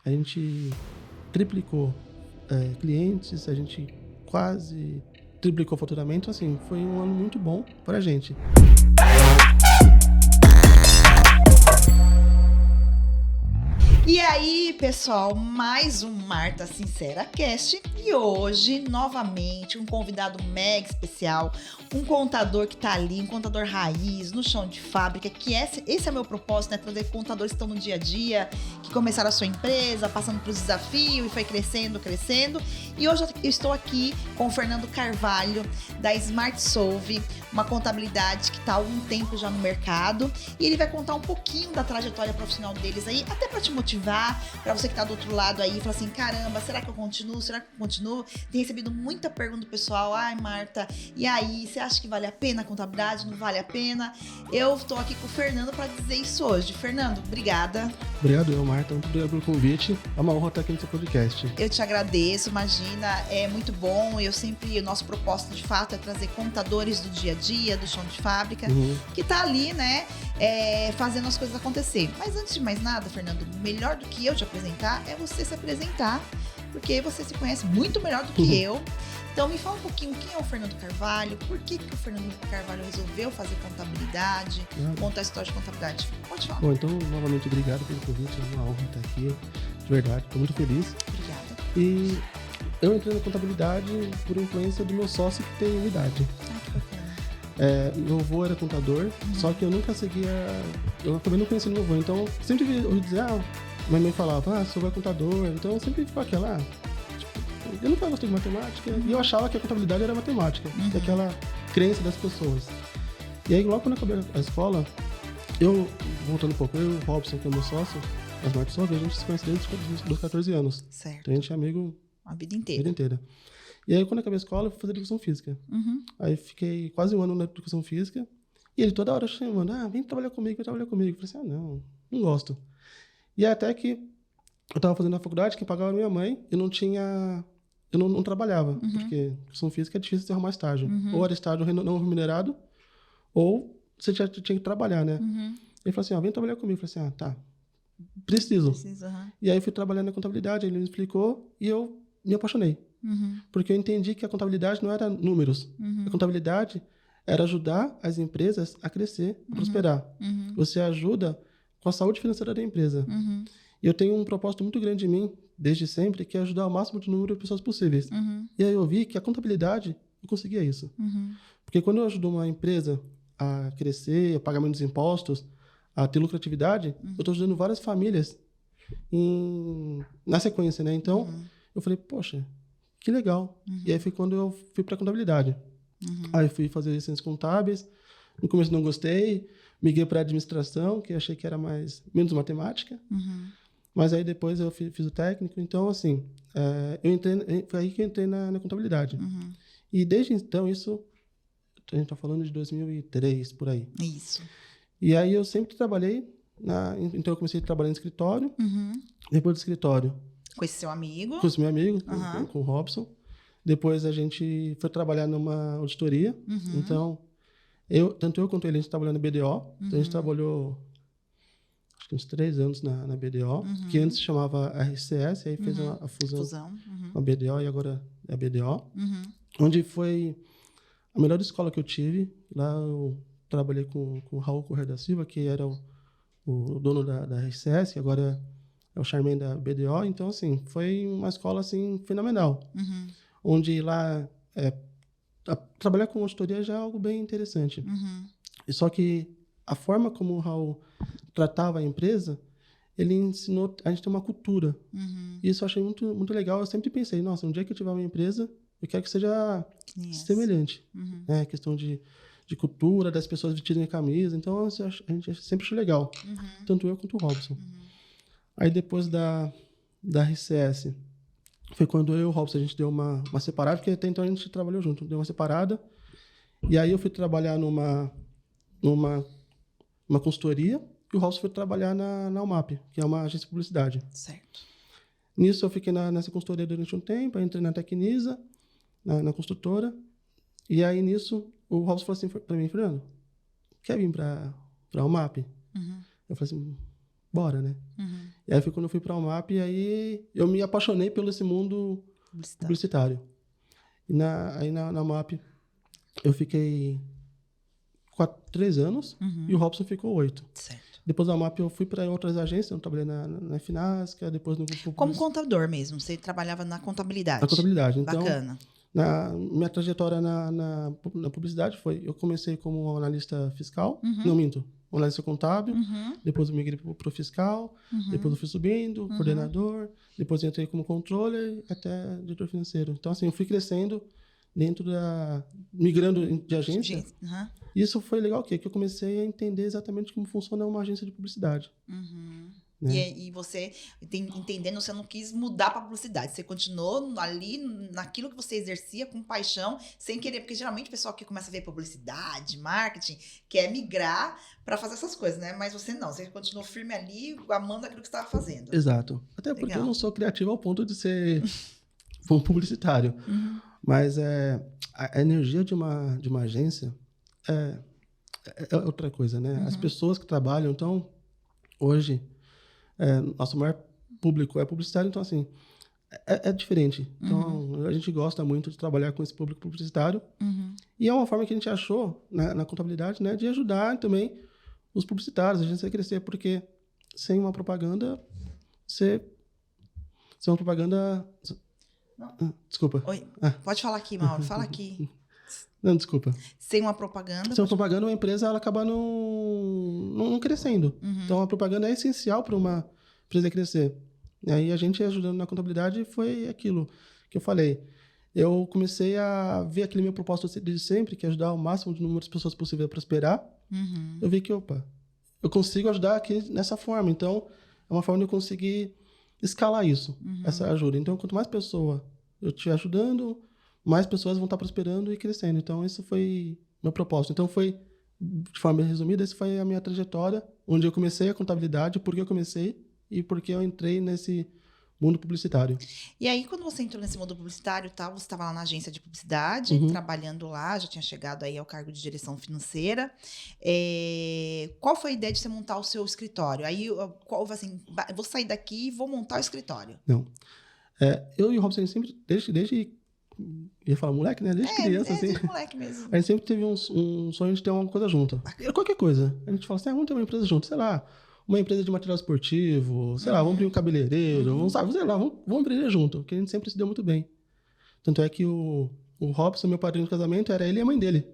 a gente triplicou clientes, a gente quase triplicou o faturamento. Assim, foi um ano muito bom para a gente. E aí, pessoal, mais um Marta Sincera Cast e hoje, novamente, um convidado mega especial, um contador que tá ali, um contador raiz, no chão de fábrica, que esse é o meu propósito, né? Trazer contadores que estão no dia a dia, que começaram a sua empresa, passando por desafios e foi crescendo. E hoje eu estou aqui com o Fernando Carvalho, da Smart Solve, uma contabilidade que está há um tempo já no mercado, e ele vai contar um pouquinho da trajetória profissional deles aí, até para te motivar, para você que está do outro lado aí, fala assim, caramba, será que eu continuo? Tem recebido muita pergunta do pessoal, ai Marta, e aí, você acha que vale a pena a contabilidade? Não vale a pena? Eu estou aqui com o Fernando para dizer isso hoje. Fernando, obrigada. Obrigado, Marta, muito obrigado pelo convite. É uma honra estar aqui no seu podcast. Eu te agradeço, imagina, é muito bom. O nosso propósito de fato é trazer contadores do dia a dia, do chão de fábrica, que tá ali, né, fazendo as coisas acontecer. Mas antes de mais nada, Fernando, melhor do que eu te apresentar é você se apresentar, porque você se conhece muito melhor do que eu. Então me fala um pouquinho quem é o Fernando Carvalho, por que o Fernando Carvalho resolveu fazer contabilidade, contar a história de contabilidade. Pode falar. Bom, então, novamente, obrigado pelo convite, é uma honra estar aqui, de verdade, estou muito feliz. Obrigada. E eu entrei na contabilidade por influência do meu sócio que tem minha idade. Ah, que bacana. Meu avô era contador, só que eu nunca seguia, eu acabei não conhecendo meu avô, então sempre ouvi dizer, minha mãe falava, seu avô é contador, então sempre ficou aquela, eu nunca gostei de matemática, e eu achava que a contabilidade era matemática, que é aquela crença das pessoas. E aí, logo quando eu acabei a escola, voltando um pouco, eu e o Robson, que é meu sócio, as Smart Solve, a gente se conhece desde os 14 anos. Certo. Então a gente é amigo A vida inteira. E aí, quando eu acabei a escola, eu fui fazer educação física. Aí fiquei quase um ano na educação física, e ele toda hora chamando, vem trabalhar comigo, Eu falei assim, não gosto. E até que eu tava fazendo a faculdade, quem pagava era minha mãe, eu não trabalhava, porque educação física é difícil de arrumar estágio. Ou era estágio não remunerado, ou você já tinha que trabalhar, né? Ele falou assim, vem trabalhar comigo. Eu falei assim, tá, preciso. E aí eu fui trabalhar na contabilidade, ele me explicou e eu me apaixonei. Porque eu entendi que a contabilidade não era números. A contabilidade era ajudar as empresas a crescer, a prosperar. Você ajuda com a saúde financeira da empresa. E eu tenho um propósito muito grande em mim, desde sempre, que é ajudar o máximo de número de pessoas possíveis. E aí eu vi que a contabilidade, eu conseguia isso. Porque quando eu ajudo uma empresa a crescer, a pagar menos impostos, a ter lucratividade, eu estou ajudando várias famílias na sequência, né? Então, eu falei, poxa, que legal. E aí foi quando eu fui para contabilidade. Aí eu fui fazer licenças contábeis. No começo não gostei, migrei para administração, que eu achei que era menos matemática. Mas aí depois eu fiz o técnico. Então, assim, foi aí que eu entrei na contabilidade. E desde então, isso, a gente está falando de 2003, por aí. Isso. E aí eu sempre trabalhei, então eu comecei a trabalhar no escritório. Depois do escritório... Com esse seu amigo? Com esse meu amigo, com o Robson. Depois a gente foi trabalhar numa auditoria. Então, tanto eu quanto ele, a gente trabalhou na BDO. Então, a gente trabalhou, acho que uns 3 anos na BDO, que antes se chamava RCS, aí fez a fusão com a BDO e agora é a BDO. Onde foi a melhor escola que eu tive. Lá eu trabalhei com o Raul Correia da Silva, que era o dono da RCS, que agora é o Charmaine da BDO. Então, assim, foi uma escola, assim, fenomenal. Onde lá, trabalhar com auditoria já é algo bem interessante. E só que a forma como o Raul tratava a empresa, ele ensinou a gente ter uma cultura. E isso eu achei muito, muito legal. Eu sempre pensei, nossa, um dia que eu tiver uma empresa, eu quero que seja semelhante. Questão de cultura, das pessoas vestirem a camisa. Então, a gente sempre achou legal. Tanto eu quanto o Robson. Aí, depois da RCS, foi quando eu e o Robson, a gente deu uma separada, porque até então a gente trabalhou junto. Deu uma separada. E aí, eu fui trabalhar numa consultoria, e o Robson foi trabalhar na UMAP, que é uma agência de publicidade. Certo. Nisso, eu fiquei nessa consultoria durante um tempo, aí entrei na Tecnisa, na construtora. E aí, nisso, o Robson falou assim para mim, Fernando, quer vir para a UMAP? Eu falei assim, bora, né? E aí foi quando eu fui para a UMAP e aí eu me apaixonei pelo esse mundo publicitário. E aí na UMAP eu fiquei 3 anos e o Robson ficou 8. Certo. Depois da UMAP eu fui para outras agências, eu trabalhei na Finasca, depois no grupo... Como contador mesmo, você trabalhava na contabilidade. Na contabilidade, então... Bacana. Minha trajetória na publicidade foi... Eu comecei como analista fiscal, não minto, analista contábil, depois eu migrei para o fiscal, depois eu fui subindo, coordenador, depois eu entrei como controller até diretor financeiro. Então, assim, eu fui crescendo dentro migrando de agência. Isso foi legal, que eu comecei a entender exatamente como funciona uma agência de publicidade. Né? E você, entendendo, você não quis mudar para publicidade. Você continuou ali naquilo que você exercia com paixão, sem querer. Porque geralmente o pessoal que começa a ver publicidade, marketing, quer migrar para fazer essas coisas, né? Mas você não. Você continuou firme ali, amando aquilo que você estava fazendo. Exato. Até porque eu não sou criativo ao ponto de ser um publicitário. Mas a energia de uma agência é outra coisa, né? As pessoas que trabalham, então, hoje... nosso maior público é publicitário, então assim, é diferente. Então, a gente gosta muito de trabalhar com esse público publicitário. E é uma forma que a gente achou na contabilidade, né, de ajudar também os publicitários, a gente vai crescer, porque sem uma propaganda, sem uma propaganda... Desculpa. Oi, pode falar aqui, Mauro, fala aqui. Não, desculpa. Sem uma propaganda... Sem uma propaganda, uma empresa ela acaba não crescendo. Então, a propaganda é essencial para uma empresa crescer. E aí, a gente ajudando na contabilidade foi aquilo que eu falei. Eu comecei a ver aquele meu propósito de sempre, que é ajudar o máximo de número de pessoas possível a prosperar. Eu vi que, eu consigo ajudar aqui nessa forma. Então, é uma forma de eu conseguir escalar isso, essa ajuda. Então, quanto mais pessoa eu estiver ajudando... mais pessoas vão estar prosperando e crescendo. Então, esse foi meu propósito. Então, de forma resumida, essa foi a minha trajetória, onde eu comecei a contabilidade, por que eu comecei e por que eu entrei nesse mundo publicitário. E aí, quando você entrou nesse mundo publicitário, você estava lá na agência de publicidade, trabalhando lá, já tinha chegado aí ao cargo de direção financeira. Qual foi a ideia de você montar o seu escritório? Aí, assim, vou sair daqui e vou montar o escritório. Não. Eu e o Robson, sempre, desde ia falar moleque, né? Desde criança, assim. Desde moleque mesmo. A gente sempre teve um sonho de ter uma coisa junto. Qualquer coisa. A gente fala assim, vamos ter uma empresa junto. Sei lá, uma empresa de material esportivo. Sei lá, vamos abrir um cabeleireiro. Vamos empreender junto. Que a gente sempre se deu muito bem. Tanto é que o Robson, meu padrinho de casamento, era ele e a mãe dele.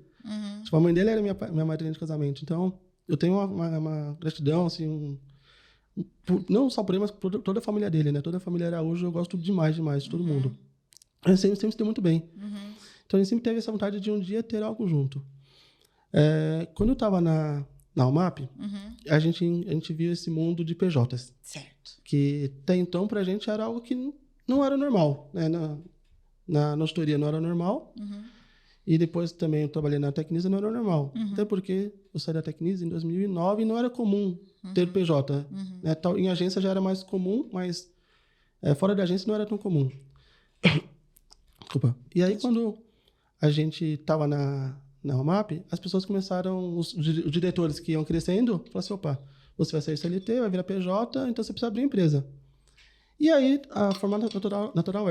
Tipo, a mãe dele era minha madrinha de casamento. Então, eu tenho uma gratidão, assim... não só por ele, mas por toda a família dele, né? Toda a família Araújo, eu gosto demais de todo mundo. A gente sempre se deu muito bem. Então, a gente sempre teve essa vontade de um dia ter algo junto. Quando eu estava na UMAP, a gente viu esse mundo de PJs. Certo. Que, até então, pra gente era algo que não era normal. Né? Na auditoria não era normal. E depois também eu trabalhei na Tecnisa, não era normal. Até porque eu saí da Tecnisa em 2009 e não era comum ter PJ. Né? Em agência já era mais comum, mas fora da agência não era tão comum. Desculpa. E aí, quando a gente estava na UMAP, as pessoas começaram, os diretores que iam crescendo, falaram assim, você vai sair CLT, vai virar PJ, então você precisa abrir uma empresa. E aí, a forma natural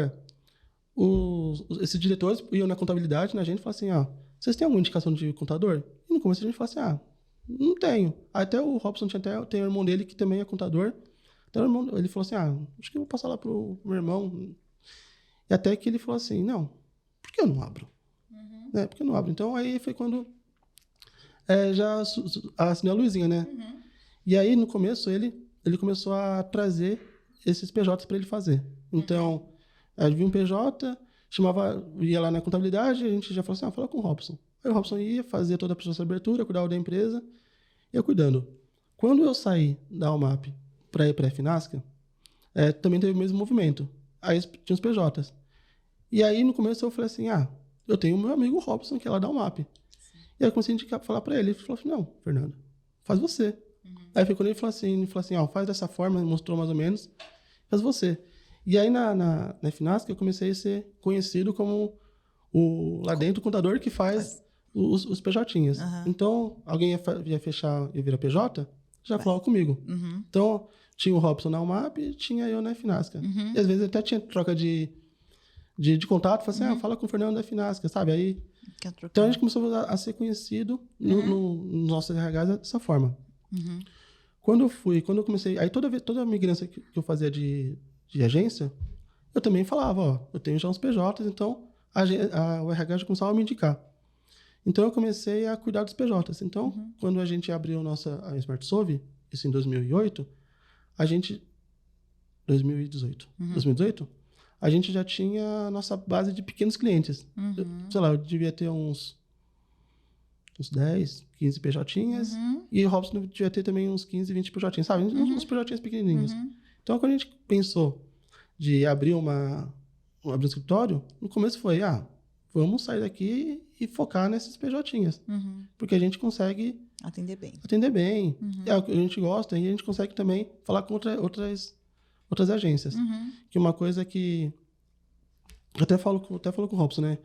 esses diretores iam na contabilidade, na gente, e falaram assim, vocês têm alguma indicação de contador? E no começo a gente falou assim, não tenho. Até o Robson tem o irmão dele, que também é contador. Então, ele falou assim, acho que eu vou passar lá pro meu irmão. E até que ele falou assim, não, por que eu não abro? Por que eu não abro? Então, aí foi quando já assinei a luzinha, né? E aí, no começo, ele começou a trazer esses PJs para ele fazer. Então, havia um PJ, ia lá na contabilidade, a gente já falou assim, fala com o Robson. Aí o Robson ia fazer toda a processo de abertura, cuidava da empresa, e eu cuidando. Quando eu saí da UMAP para ir para a Finasca, também teve o mesmo movimento. Aí tinha os PJs. E aí, no começo, eu falei assim, eu tenho o meu amigo Robson, que é lá da UMAP. E aí, eu comecei a falar para ele. Ele falou assim, não, Fernando, faz você. Aí foi quando ele falou assim, faz dessa forma, mostrou mais ou menos, faz você. E aí, na Finasca, eu comecei a ser conhecido como lá dentro, o contador que faz os PJinhas. Então, alguém ia fechar e virar PJ, já falava comigo. Então, tinha o Robson na UMAP e tinha eu na Finasca. E às vezes até tinha troca de contato, falava assim, fala com o Fernando da Finasca, sabe? Aí, então a gente começou a ser conhecido no nosso RH dessa forma. Quando eu comecei, aí toda a migrância que eu fazia de agência, eu também falava, ó, eu tenho já uns PJs, então o RH já começava a me indicar. Então eu comecei a cuidar dos PJs. Então, quando a gente abriu a Smart Sove, isso em 2008, 2018, a gente já tinha a nossa base de pequenos clientes. Sei lá, eu devia ter uns 10, 15 PJinhas, e o Robson devia ter também uns 15, 20 PJinhas, sabe? Uns PJinhas pequenininhos. Então, quando a gente pensou de abrir um escritório, no começo foi, vamos sair daqui e focar nesses PJinhas. Porque a gente consegue atender bem. É o que a gente gosta, e a gente consegue também falar com outras agências. Que uma coisa que eu até falo com o Robson, né?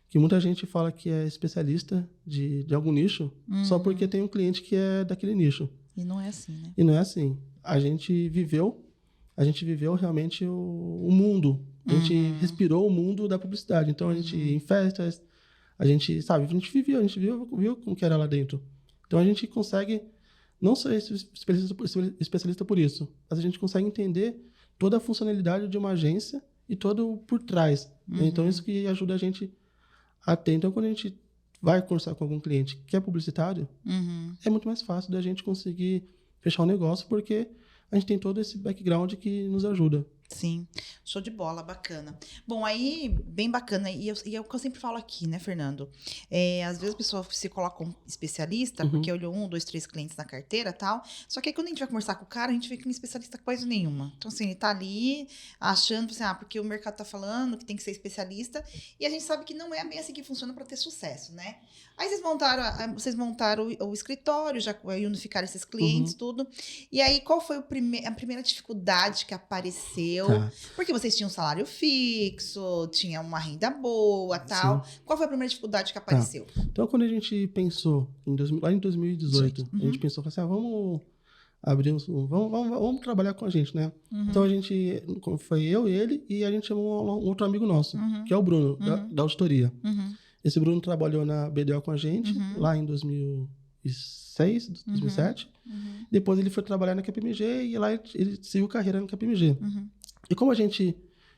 Que muita gente fala que é especialista de algum nicho só porque tem um cliente que é daquele nicho. E não é assim, né? E não é assim. A gente viveu realmente o mundo. A gente respirou o mundo da publicidade. Então, a gente ia em festas, a gente viu como que era lá dentro. Então, a gente consegue não ser especialista por isso, mas a gente consegue entender toda a funcionalidade de uma agência e todo por trás. Então, isso que ajuda a gente a ter. Então, quando a gente vai conversar com algum cliente que é publicitário, é muito mais fácil da gente conseguir fechar um negócio, porque a gente tem todo esse background que nos ajuda. Sim, show de bola, bacana. Bom, aí, bem bacana, e é o que eu sempre falo aqui, né, Fernando? Às vezes a pessoa se coloca como especialista, porque olhou 1, 2, 3 clientes na carteira e tal, só que aí quando a gente vai conversar com o cara, a gente vê que não é especialista coisa nenhuma. Então, assim, ele tá ali achando, assim, porque o mercado tá falando que tem que ser especialista, e a gente sabe que não é bem assim que funciona para ter sucesso, né? Aí vocês montaram o escritório, já unificaram esses clientes, tudo. E aí, qual foi a primeira dificuldade que apareceu? Tá. Porque vocês tinham um salário fixo, tinha uma renda boa e tal. Sim. Qual foi a primeira dificuldade que apareceu? Então, quando a gente pensou, lá em 2018, a gente pensou assim, vamos abrir vamos trabalhar com a gente, né? Então, foi eu, ele, e a gente chamou um outro amigo nosso, que é o Bruno, da auditoria. Esse Bruno trabalhou na BDO com a gente, lá em 2006, 2007. Depois ele foi trabalhar na KPMG e lá ele seguiu carreira na KPMG. E como a gente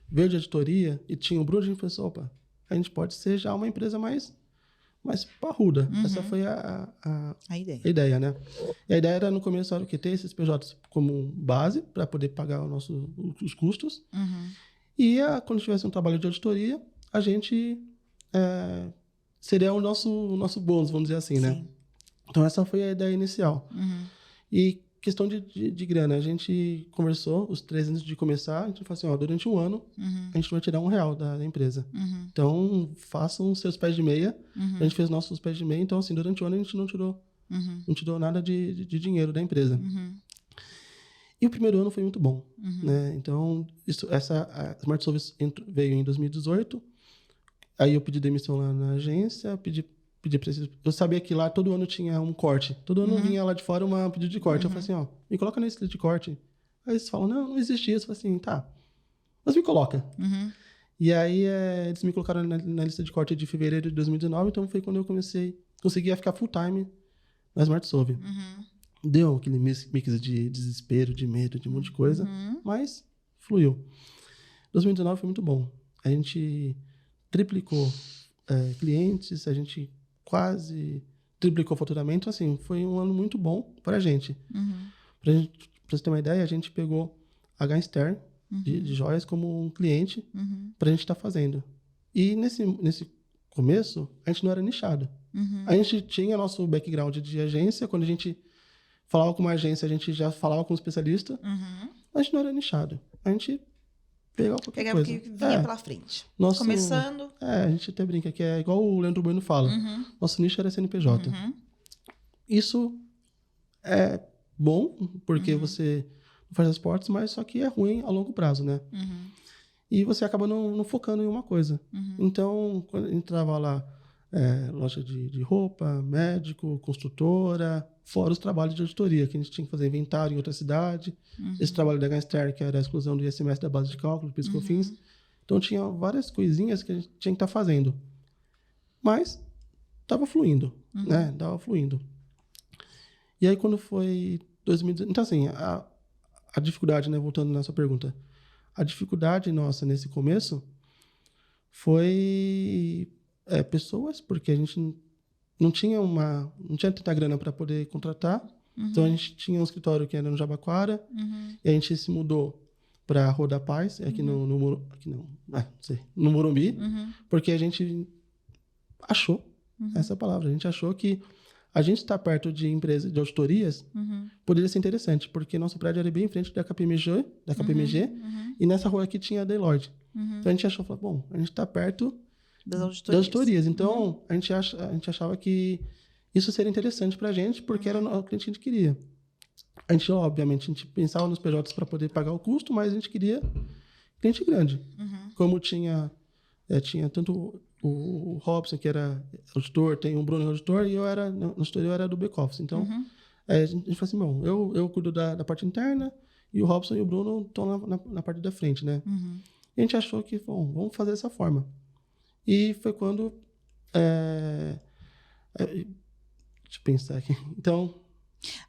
veio de auditoria e tinha o Bruno, a gente pensou, opa, a gente pode ser já uma empresa mais parruda. Essa foi a ideia, né? E a ideia era, no começo, era o quê? Ter esses PJs como base para poder pagar os custos. E quando tivesse um trabalho de auditoria, a gente seria o nosso bônus, vamos dizer assim, né? Então, essa foi a ideia inicial. E questão de grana, a gente conversou, os 3 antes de começar, a gente falou assim, durante um ano, a gente vai tirar R$1 da empresa. Então, façam seus pés de meia. A gente fez nossos pés de meia, então, assim, durante o ano a gente não tirou nada de dinheiro da empresa. E o primeiro ano foi muito bom, né? Então, a Smart Service veio em 2018, aí eu pedi demissão lá na agência, pedi pra eles. Eu sabia que lá todo ano tinha um corte. Todo ano vinha lá de fora um pedido de corte. Eu falei assim, me coloca nesse lista de corte. Aí eles falam, não existe isso. Eu falei assim, tá, mas me coloca. E aí eles me colocaram na lista de corte de fevereiro de 2019, então foi quando eu consegui ficar full time na Smart Sove. Deu aquele mix de desespero, de medo, de um monte de coisa, mas fluiu. 2019 foi muito bom. A gente triplicou clientes, a gente quase triplicou o faturamento. Assim, foi um ano muito bom para a gente. Pra você ter uma ideia, a gente pegou a Gangster de joias como um cliente para a gente estar fazendo. E nesse começo, a gente não era nichado. A gente tinha nosso background de agência. Quando a gente falava com uma agência, a gente já falava com um especialista. A gente não era nichado. A gente pegava qualquer coisa. Pegava o que vinha pela frente. Começando. A gente até brinca que é igual o Leandro Bueno fala. Nosso nicho era CNPJ. Isso é bom, porque você faz as portas, mas só que é ruim a longo prazo, né? E você acaba não focando em uma coisa. Então, quando entrava lá loja de roupa, médico, construtora, fora os trabalhos de auditoria, que a gente tinha que fazer inventário em outra cidade. Esse trabalho da Gangster, que era a exclusão do ICMS da base de cálculo, PIS e COFINS. Então, tinha várias coisinhas que a gente tinha que estar fazendo. Mas, estava fluindo, né? Estava fluindo. E aí, quando foi 2019... Então, assim, a dificuldade, né? Voltando na sua pergunta. A dificuldade nossa nesse começo foi pessoas, porque a gente não tinha tanta grana para poder contratar. Então, a gente tinha um escritório que era no Jabaquara, e a gente se mudou para Rua da Paz, aqui no Morumbi, porque a gente achou, essa palavra, a gente achou que a gente estar perto de empresas, de auditorias, poderia ser interessante, porque nosso prédio era bem em frente da KPMG, e nessa rua aqui tinha a Deloitte. Então a gente achou, bom, a gente está perto das auditorias. Então a gente achava que isso seria interessante para a gente, porque era o cliente que a gente queria. A gente, obviamente, a gente pensava nos PJs para poder pagar o custo, mas a gente queria cliente grande. Como tinha tanto o Robson, que era auditor, tem o Bruno auditor, e eu era do back-office. Então, a gente falou assim, bom, eu cuido da parte interna, e o Robson e o Bruno estão na parte da frente, né? E a gente achou que, bom, vamos fazer dessa forma. E foi quando... deixa eu pensar aqui. Então...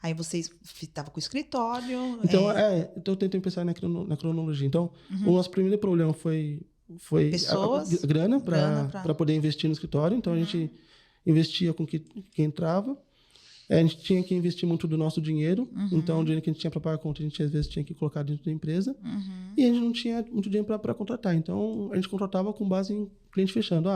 Aí vocês estavam com o escritório... Então, então eu tentei pensar na cronologia. Então, o nosso primeiro problema foi pessoas, a grana para poder investir no escritório. Então, a gente investia com quem entrava. A gente tinha que investir muito do nosso dinheiro. Então, o dinheiro que a gente tinha para pagar a conta, a gente às vezes tinha que colocar dentro da empresa. E a gente não tinha muito dinheiro para contratar. Então, a gente contratava com base em cliente fechando.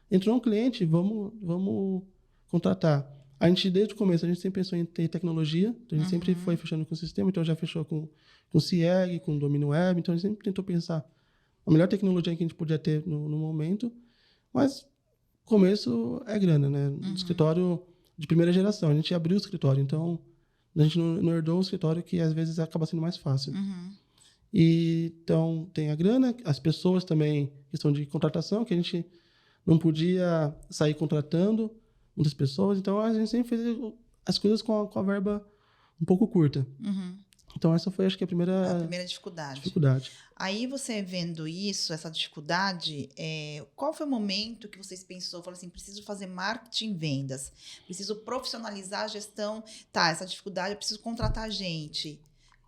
Entrou um cliente, vamos contratar. A gente, desde o começo, a gente sempre pensou em ter tecnologia. Então, a gente sempre foi fechando com o sistema. Então, já fechou com CIEG, com domínio web. Então, a gente sempre tentou pensar a melhor tecnologia que a gente podia ter no momento. Mas, o começo é grana, né? Escritório de primeira geração. A gente abriu o escritório. Então, a gente não herdou o escritório, que às vezes acaba sendo mais fácil. E, então, tem a grana. As pessoas também, questão de contratação, que a gente não podia sair contratando muitas pessoas, então a gente sempre fez as coisas com a verba um pouco curta. Então essa foi, acho que, a primeira dificuldade. Aí você vendo isso, essa dificuldade, qual foi o momento que vocês pensaram, falaram assim, preciso fazer marketing e vendas, preciso profissionalizar a gestão, essa dificuldade, eu preciso contratar gente.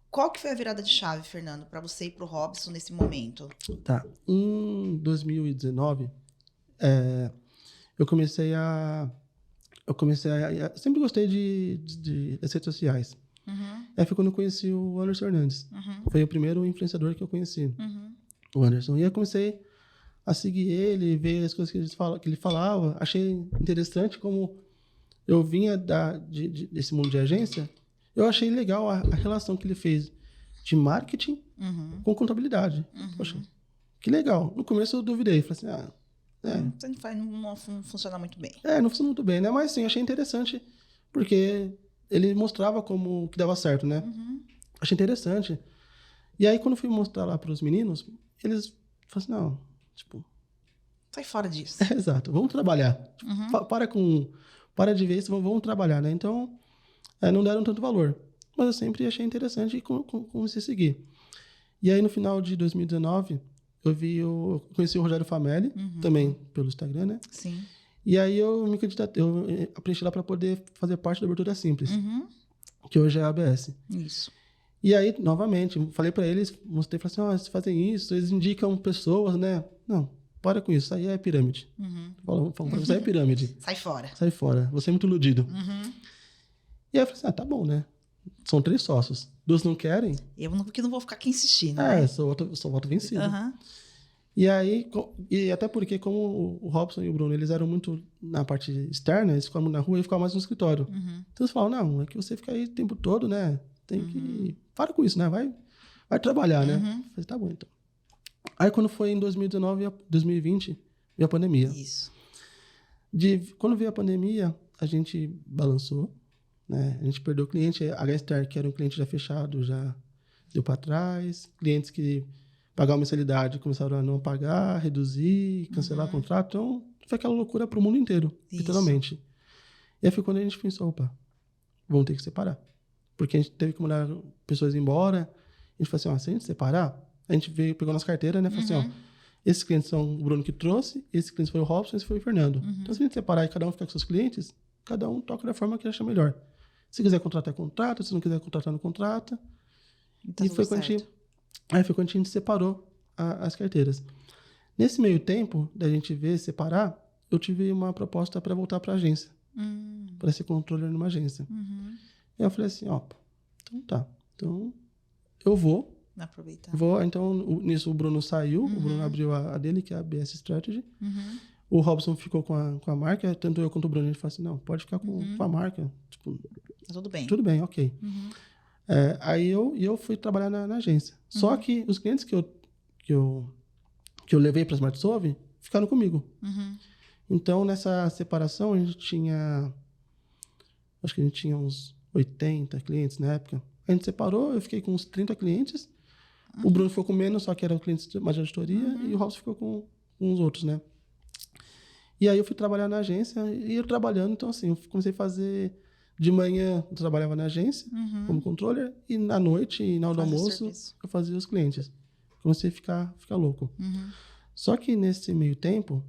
Qual que foi a virada de chave, Fernando, para você e para o Robson nesse momento? Em 2019, eu comecei a sempre gostei das redes sociais. Aí foi quando eu conheci o Anderson Hernandes. Foi o primeiro influenciador que eu conheci, o Anderson. E aí eu comecei a seguir ele, ver as coisas que ele falava. Achei interessante como eu vinha desse mundo de agência. Eu achei legal a relação que ele fez de marketing com contabilidade. Poxa, que legal. No começo eu duvidei. Falei assim, Não funciona muito bem. Não funciona muito bem, né? Mas sim, achei interessante, porque ele mostrava como que dava certo, né? Achei interessante. E aí, quando fui mostrar lá para os meninos, eles falaram assim, não, sai fora disso. Exato, vamos trabalhar. Para de ver isso, vamos trabalhar, né? Então, não deram tanto valor. Mas eu sempre achei interessante e comecei a seguir. E aí, no final de 2019... eu conheci o Rogério Famelli, também pelo Instagram, né? Sim. E aí eu me candidatei, eu preenchi lá para poder fazer parte da Abertura Simples, que hoje é a ABS. Isso. E aí, novamente, falei para eles, mostrei, falei assim, vocês fazem isso, eles indicam pessoas, né? Não, para com isso, isso aí é pirâmide. Falando para você, é pirâmide. Sai fora. Sai fora, você é muito iludido. E aí eu falei assim, tá bom, né? São 3 sócios. 2 não querem. Porque não vou ficar aqui insistindo. Né? Sou voto vencido. E aí, e até porque, como o Robson e o Bruno, eles eram muito na parte externa, eles ficavam na rua e ficavam mais no escritório. Então eles falavam, não, é que você fica aí o tempo todo, né? Tem que... Para com isso, né? Vai trabalhar, né? Eu falei, tá bom, então. Aí, quando foi em 2020, veio a pandemia. Isso. Quando veio a pandemia, a gente balançou. Né? A gente perdeu o cliente, a Gangster, que era um cliente já fechado, já deu para trás. Clientes que pagavam mensalidade começaram a não pagar, reduzir, cancelar o contrato. Então, foi aquela loucura pro mundo inteiro, literalmente. E aí foi quando a gente pensou, opa, vamos ter que separar. Porque a gente teve que mandar pessoas embora. A gente falou assim, ó, se a gente separar, a gente veio, pegou nossa carteira, né? Falou assim, ó, esses clientes são o Bruno que trouxe, esse cliente foi o Robson, esse foi o Fernando. Então, se a gente separar e cada um ficar com seus clientes, cada um toca da forma que acha melhor. Se quiser contratar, contrata. Se não quiser contratar, não contrata. Tá, e foi quando a gente separou as carteiras. Nesse meio tempo, da gente ver, separar, eu tive uma proposta para voltar para a agência. Para ser controller numa agência. E eu falei assim, ó, então tá. Então, eu vou. Aproveitar. Então, nisso o Bruno saiu. O Bruno abriu a dele, que é a BS Strategy. O Robson ficou com a marca. Tanto eu quanto o Bruno, a gente falou assim, não, pode ficar com a marca. Tipo, tudo bem. Tudo bem, ok. Aí eu fui trabalhar na agência. Só que os clientes que eu levei para a Smart Solve ficaram comigo. Então, nessa separação, a gente tinha... Acho que a gente tinha uns 80 clientes na época. A gente separou, eu fiquei com uns 30 clientes. O Bruno ficou com menos, só que era o cliente mais de auditoria. E o Robson ficou com os outros, né? E aí eu fui trabalhar na agência. E eu trabalhando, então assim, eu comecei a fazer... De manhã, eu trabalhava na agência, como controller. E na noite, e na hora do almoço, eu fazia os clientes. Comecei a ficar louco. Só que nesse meio tempo,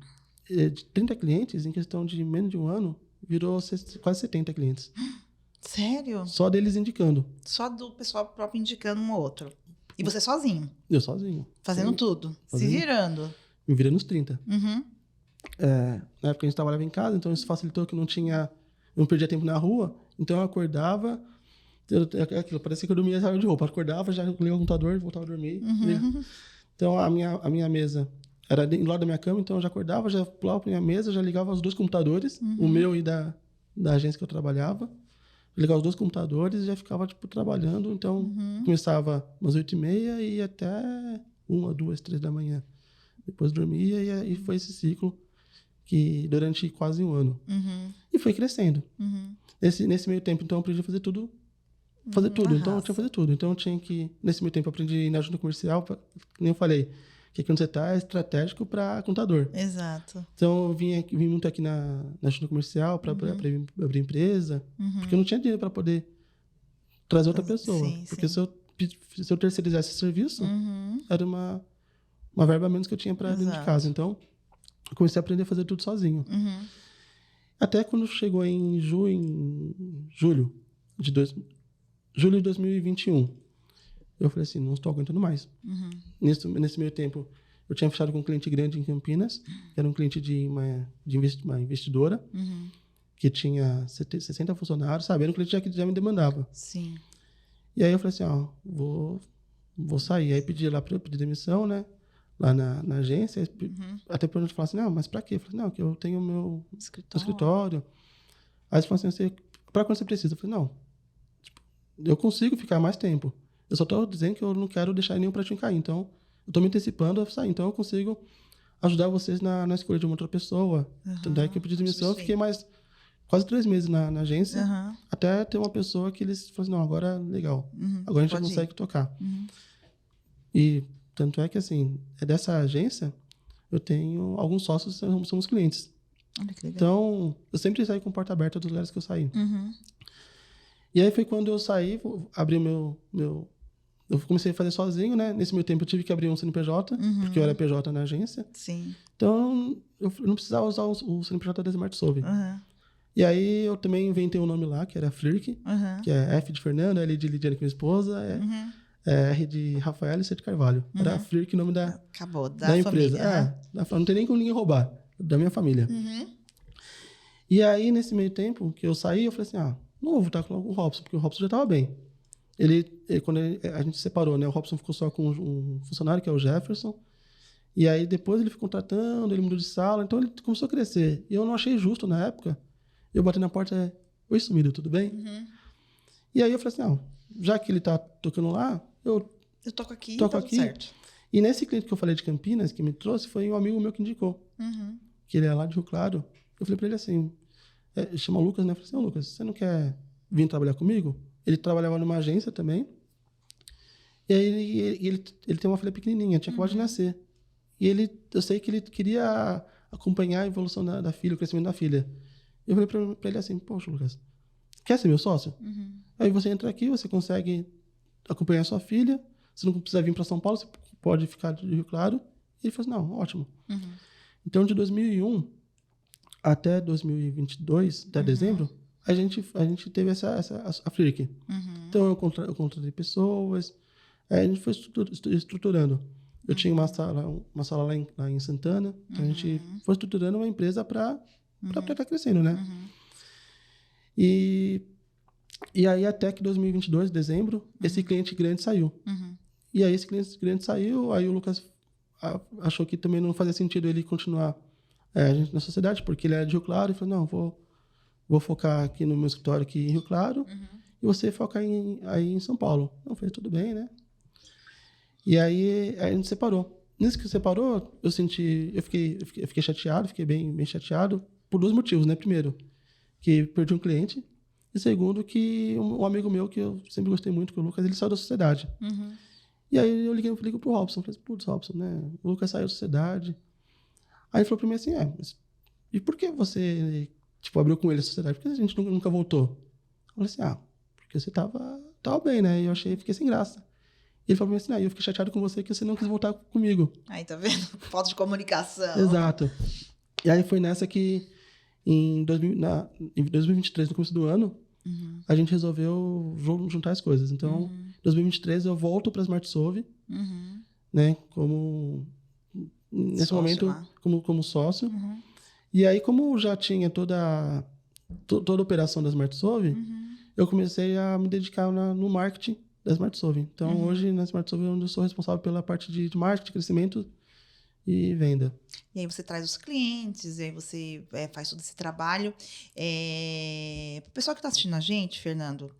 de 30 clientes, em questão de menos de um ano, virou quase 70 clientes. Sério? Só deles indicando. Só do pessoal próprio indicando um ou outro. E você sozinho? Eu sozinho. Fazendo tudo. Se virando. Me virando nos 30. Na época a gente trabalhava em casa, então isso facilitou que eu não perdia tempo na rua. Então eu acordava... Aquilo, parecia que eu dormia de roupa. Eu acordava, já ligava o computador, voltava a dormir. Então a minha mesa... Era do lado da minha cama, então eu já acordava, já pulava para minha mesa, já ligava os 2 computadores, o meu e da agência que eu trabalhava. Ligava os 2 computadores e já ficava, trabalhando. Então, começava umas 8h30 e ia até 1, 2, 3 da manhã. Depois dormia e foi esse ciclo que durante quase um ano. E foi crescendo. Nesse meio tempo, então, eu aprendi a fazer tudo. Então, eu tinha que fazer tudo. Então, eu tinha que... Nesse meio tempo, eu aprendi a ir na junta comercial, nem eu falei... Que aqui onde você está é estratégico para contador. Exato. Então, eu vim muito aqui na junta comercial para abrir empresa, porque eu não tinha dinheiro para poder trazer outra pessoa. Porque se eu terceirizasse esse serviço, era uma verba a menos que eu tinha para dentro de casa. Então, eu comecei a aprender a fazer tudo sozinho. Até quando chegou em julho de 2021. Eu falei assim, não estou aguentando mais. Nesse meio tempo, eu tinha fechado com um cliente grande em Campinas, que era um cliente de uma investidora, que tinha 60 funcionários, sabe? Era um cliente que já me demandava. Sim. E aí eu falei assim, ó, vou sair. Aí pedi lá para pedir demissão, né? Lá na agência. Até para gente falar assim, não, mas para quê? Eu falei, não, que eu tenho o meu escritório. Aí eles falaram assim, para quando você precisa? Eu falei, não, eu consigo ficar mais tempo. Eu só estou dizendo que eu não quero deixar nenhum pratinho cair. Então, eu estou me antecipando a sair. Então, eu consigo ajudar vocês na escolha de uma outra pessoa. Tanto é que eu pedi demissão, eu fiquei mais quase 3 meses na agência, até ter uma pessoa que eles falaram assim, não, agora legal. Agora a gente consegue tocar. E tanto é que, assim, dessa agência, eu tenho alguns sócios que somos clientes. Olha que legal. Então, eu sempre saio com porta aberta dos lugares que eu saí. E aí foi quando eu saí, abri o meu... Eu comecei a fazer sozinho, né? Nesse meio tempo eu tive que abrir um CNPJ, porque eu era PJ na agência. Sim. Então, eu não precisava usar o CNPJ da Smart Solve. E aí eu também inventei um nome lá, que era Flirk, que é F de Fernando, L de Lidiane, com minha esposa, R de Rafael e C de Carvalho. Era Flirk, o nome da empresa. Família, não tem nem como ninguém roubar, da minha família. E aí, nesse meio tempo que eu saí, eu falei assim, não vou voltar com o Robson, porque o Robson já estava bem. Quando a gente separou, né? O Robson ficou só com um funcionário, que é o Jefferson. E aí, depois ele ficou contratando, ele mudou de sala. Então, ele começou a crescer. E eu não achei justo, na época. Eu bati na porta, oi, sumido, tudo bem? E aí, eu falei assim, já que ele tá tocando lá, eu toco aqui, tá tudo certo. E nesse cliente que eu falei de Campinas, que me trouxe, foi um amigo meu que indicou. Que ele é lá de Rio Claro. Eu falei pra ele assim, chama o Lucas, né? Eu falei assim, Lucas, você não quer vir trabalhar comigo? Ele trabalhava numa agência também. E aí ele tem uma filha pequenininha, tinha acabado de nascer. E eu sei que ele queria acompanhar a evolução da filha, o crescimento da filha. Eu falei pra ele assim, poxa, Lucas, quer ser meu sócio? Aí você entra aqui, você consegue acompanhar a sua filha, você não precisa vir para São Paulo, você pode ficar de Rio Claro. E ele falou assim, não, ótimo. Então, de 2001 até 2022, até dezembro, a gente teve a Flirk. Então, eu contratei pessoas, a gente foi estruturando. Eu tinha uma sala lá em Santana, então a gente foi estruturando uma empresa para estar crescendo, né? E aí, até que 2022, dezembro, esse cliente grande saiu. E aí, esse cliente grande saiu, aí o Lucas achou que também não fazia sentido ele continuar a gente na sociedade, porque ele era de Rio Claro, e falou, não, vou focar aqui no meu escritório aqui em Rio Claro, e você focar aí em São Paulo. Eu falei, tudo bem, né? E aí a gente separou. Nisso que separou, eu fiquei chateado, fiquei bem chateado, por 2 motivos, né? Primeiro, que perdi um cliente, e segundo, que um amigo meu, que eu sempre gostei muito, que é o Lucas, ele saiu da sociedade. E aí eu liguei pro Robson, falei, putz, Robson, né? O Lucas saiu da sociedade. Aí ele falou pra mim assim, mas e por que você, abriu com ele a sociedade? Por que a gente nunca voltou? Eu falei assim, porque você tava bem, né? E eu fiquei sem graça. E ele falou pra mim assim, eu fiquei chateado com você que você não quis voltar comigo. Aí, tá vendo? Falta de comunicação. Exato. E aí foi nessa que, em 2023, no começo do ano, a gente resolveu juntar as coisas. Então, em 2023, eu volto para a Smart Solve, né? Nesse sócio momento, como sócio. E aí, como já tinha toda a operação da Smart Solve, eu comecei a me dedicar no marketing da Smart Solve. Então, hoje, na Smart Solve, eu sou responsável pela parte de marketing, crescimento e venda. E aí você traz os clientes, e aí você faz todo esse trabalho. Para o pessoal que está assistindo a gente, Fernando,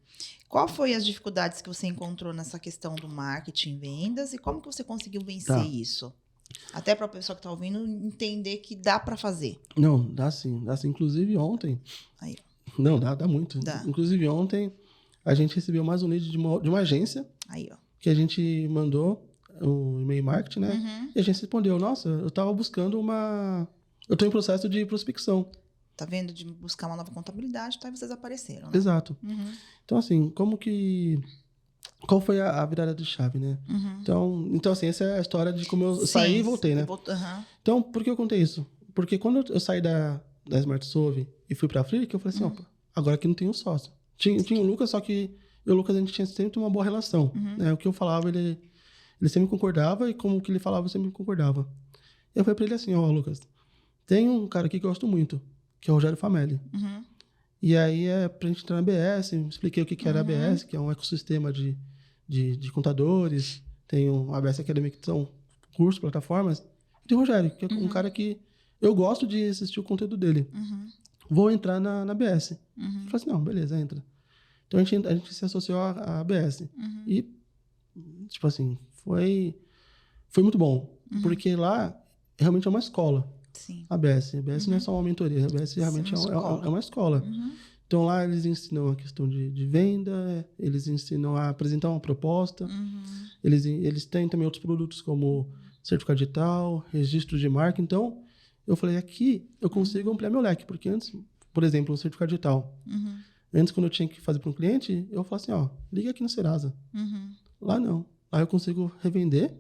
qual foi as dificuldades que você encontrou nessa questão do marketing, vendas, e como que você conseguiu vencer isso? Até para o pessoal que está ouvindo entender que dá para fazer. Não, dá sim. Inclusive ontem... Aí. Não, dá muito. Dá. Inclusive ontem, a gente recebeu mais um lead de uma agência. Aí, ó. Que a gente mandou um e-mail marketing, né? E a gente respondeu, nossa, eu estava buscando eu estou em processo de prospecção. Tá vendo? De buscar uma nova contabilidade, tá? E vocês apareceram, né? Exato. Então, assim, qual foi a virada de chave, né? Então, assim, essa é a história de como eu saí e voltei, né? Então, por que eu contei isso? Porque quando eu saí da Smart Solve e fui pra Flirk, eu falei assim, opa, agora aqui não tem um sócio. Tinha o Lucas, só que eu e o Lucas, a gente tinha sempre uma boa relação. Né? O que eu falava, ele sempre concordava, e como o que ele falava, eu sempre concordava. E eu falei pra ele assim, Lucas, tem um cara aqui que eu gosto muito, que é o Rogério Famelli. E aí, pra gente entrar na ABS, expliquei o que era a ABS, que é um ecossistema de contadores, tem a ABS Academy, que são cursos, plataformas, e tem o Rogério, que é um cara que eu gosto de assistir o conteúdo dele. Vou entrar na ABS. Eu falei assim, não, beleza, entra. Então, a gente se associou à ABS. E, assim, foi muito bom. Porque lá, realmente é uma escola. Sim. A ABS. A ABS não é só uma mentoria. A ABS realmente é uma escola. Então, lá eles ensinam a questão de venda, eles ensinam a apresentar uma proposta. Eles têm também outros produtos como certificado digital, registro de marca. Então, eu falei, aqui eu consigo ampliar meu leque. Porque antes, por exemplo, o certificado digital. Antes, quando eu tinha que fazer para um cliente, eu falava assim, liga aqui no Serasa. Lá não. Lá eu consigo revender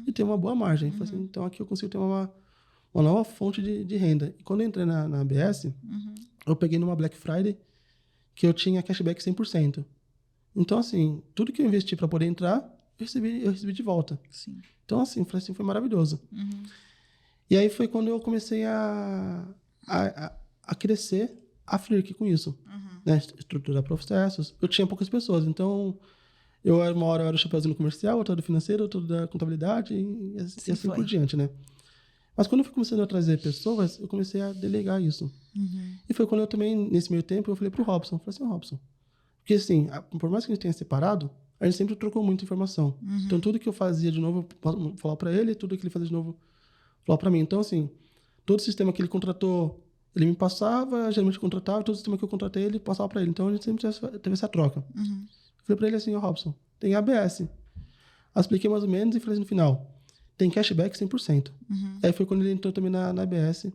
e ter uma boa margem. Eu falei assim, então, aqui eu consigo ter uma nova fonte de renda. E quando eu entrei na ABS, eu peguei numa Black Friday que eu tinha cashback 100%. Então, assim, tudo que eu investi para poder entrar, eu recebi de volta. Sim. Então, assim, foi maravilhoso. E aí foi quando eu comecei a crescer a Flirk com isso. Né? Estruturar processos. Eu tinha poucas pessoas, então... uma hora eu era o chapeuzinho comercial, outra do financeiro, outra da contabilidade, e assim por diante, né? Mas quando eu fui começando a trazer pessoas, eu comecei a delegar isso. E foi quando eu também, nesse meio tempo, eu falei pro Robson. Falei assim, Robson, porque assim, por mais que a gente tenha separado, a gente sempre trocou muita informação. Então, tudo que eu fazia de novo, eu falava pra ele, tudo que ele fazia de novo, eu falava pra mim. Então, assim, todo sistema que ele contratou, ele me passava, geralmente eu contratava, todo sistema que eu contratei, ele passava pra ele. Então, a gente sempre teve essa troca. Eu falei pra ele assim, Robson, tem ABS. Eu expliquei mais ou menos e falei no final, tem cashback 100%. Aí foi quando ele entrou também na ABS.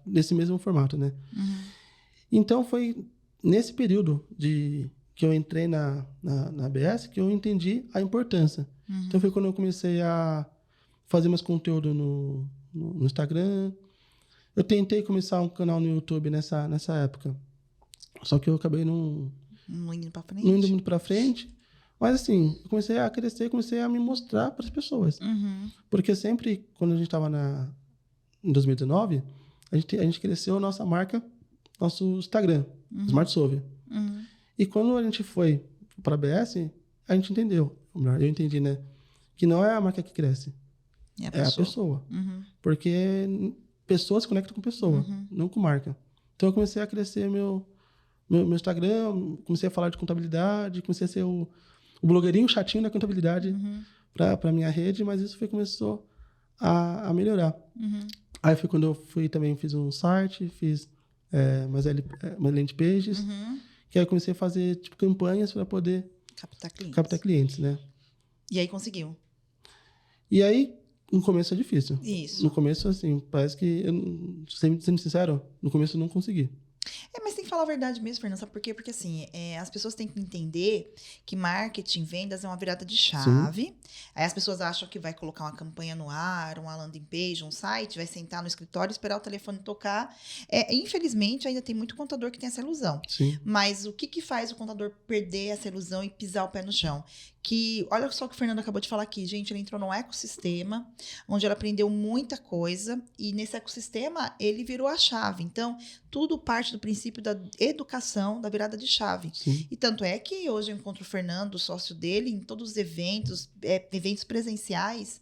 nesse mesmo formato, né? Então, foi nesse período que eu entrei na ABS que eu entendi a importância. Então, foi quando eu comecei a fazer mais conteúdo no Instagram. Eu tentei começar um canal no YouTube nessa época. Só que eu acabei não indo pra frente. Não indo muito pra frente. Mas, assim, eu comecei a crescer, comecei a me mostrar para as pessoas. Porque sempre, quando a gente estava em 2019, a gente cresceu a nossa marca, nosso Instagram, Smart Solve. E quando a gente foi para a ABS, a gente entendeu, eu entendi, né? Que não é a marca que cresce, é a pessoa. Porque pessoas se conectam com pessoa, não com marca. Então eu comecei a crescer meu Instagram, comecei a falar de contabilidade, comecei a ser o blogueirinho chatinho da contabilidade para minha rede, mas isso começou a melhorar. Aí foi quando eu fiz um site, fiz umas landing pages, que aí eu comecei a fazer tipo campanhas para poder captar clientes, né? E aí conseguiu? E aí, no começo é difícil. Isso. No começo, assim, parece que, sendo sincero, no começo eu não consegui. Mas tem que falar a verdade mesmo, Fernando. Sabe por quê? Porque, assim, as pessoas têm que entender que marketing, vendas é uma virada de chave. Sim. Aí as pessoas acham que vai colocar uma campanha no ar, uma landing page, um site, vai sentar no escritório, esperar o telefone tocar. Infelizmente, ainda tem muito contador que tem essa ilusão. Sim. Mas o que faz o contador perder essa ilusão e pisar o pé no chão? Que, olha só o que o Fernando acabou de falar aqui, gente, ele entrou num ecossistema, onde ele aprendeu muita coisa, e nesse ecossistema ele virou a chave. Então, tudo parte do princípio da educação, da virada de chave. Sim. E tanto é que hoje eu encontro o Fernando, o sócio dele, em todos os eventos presenciais,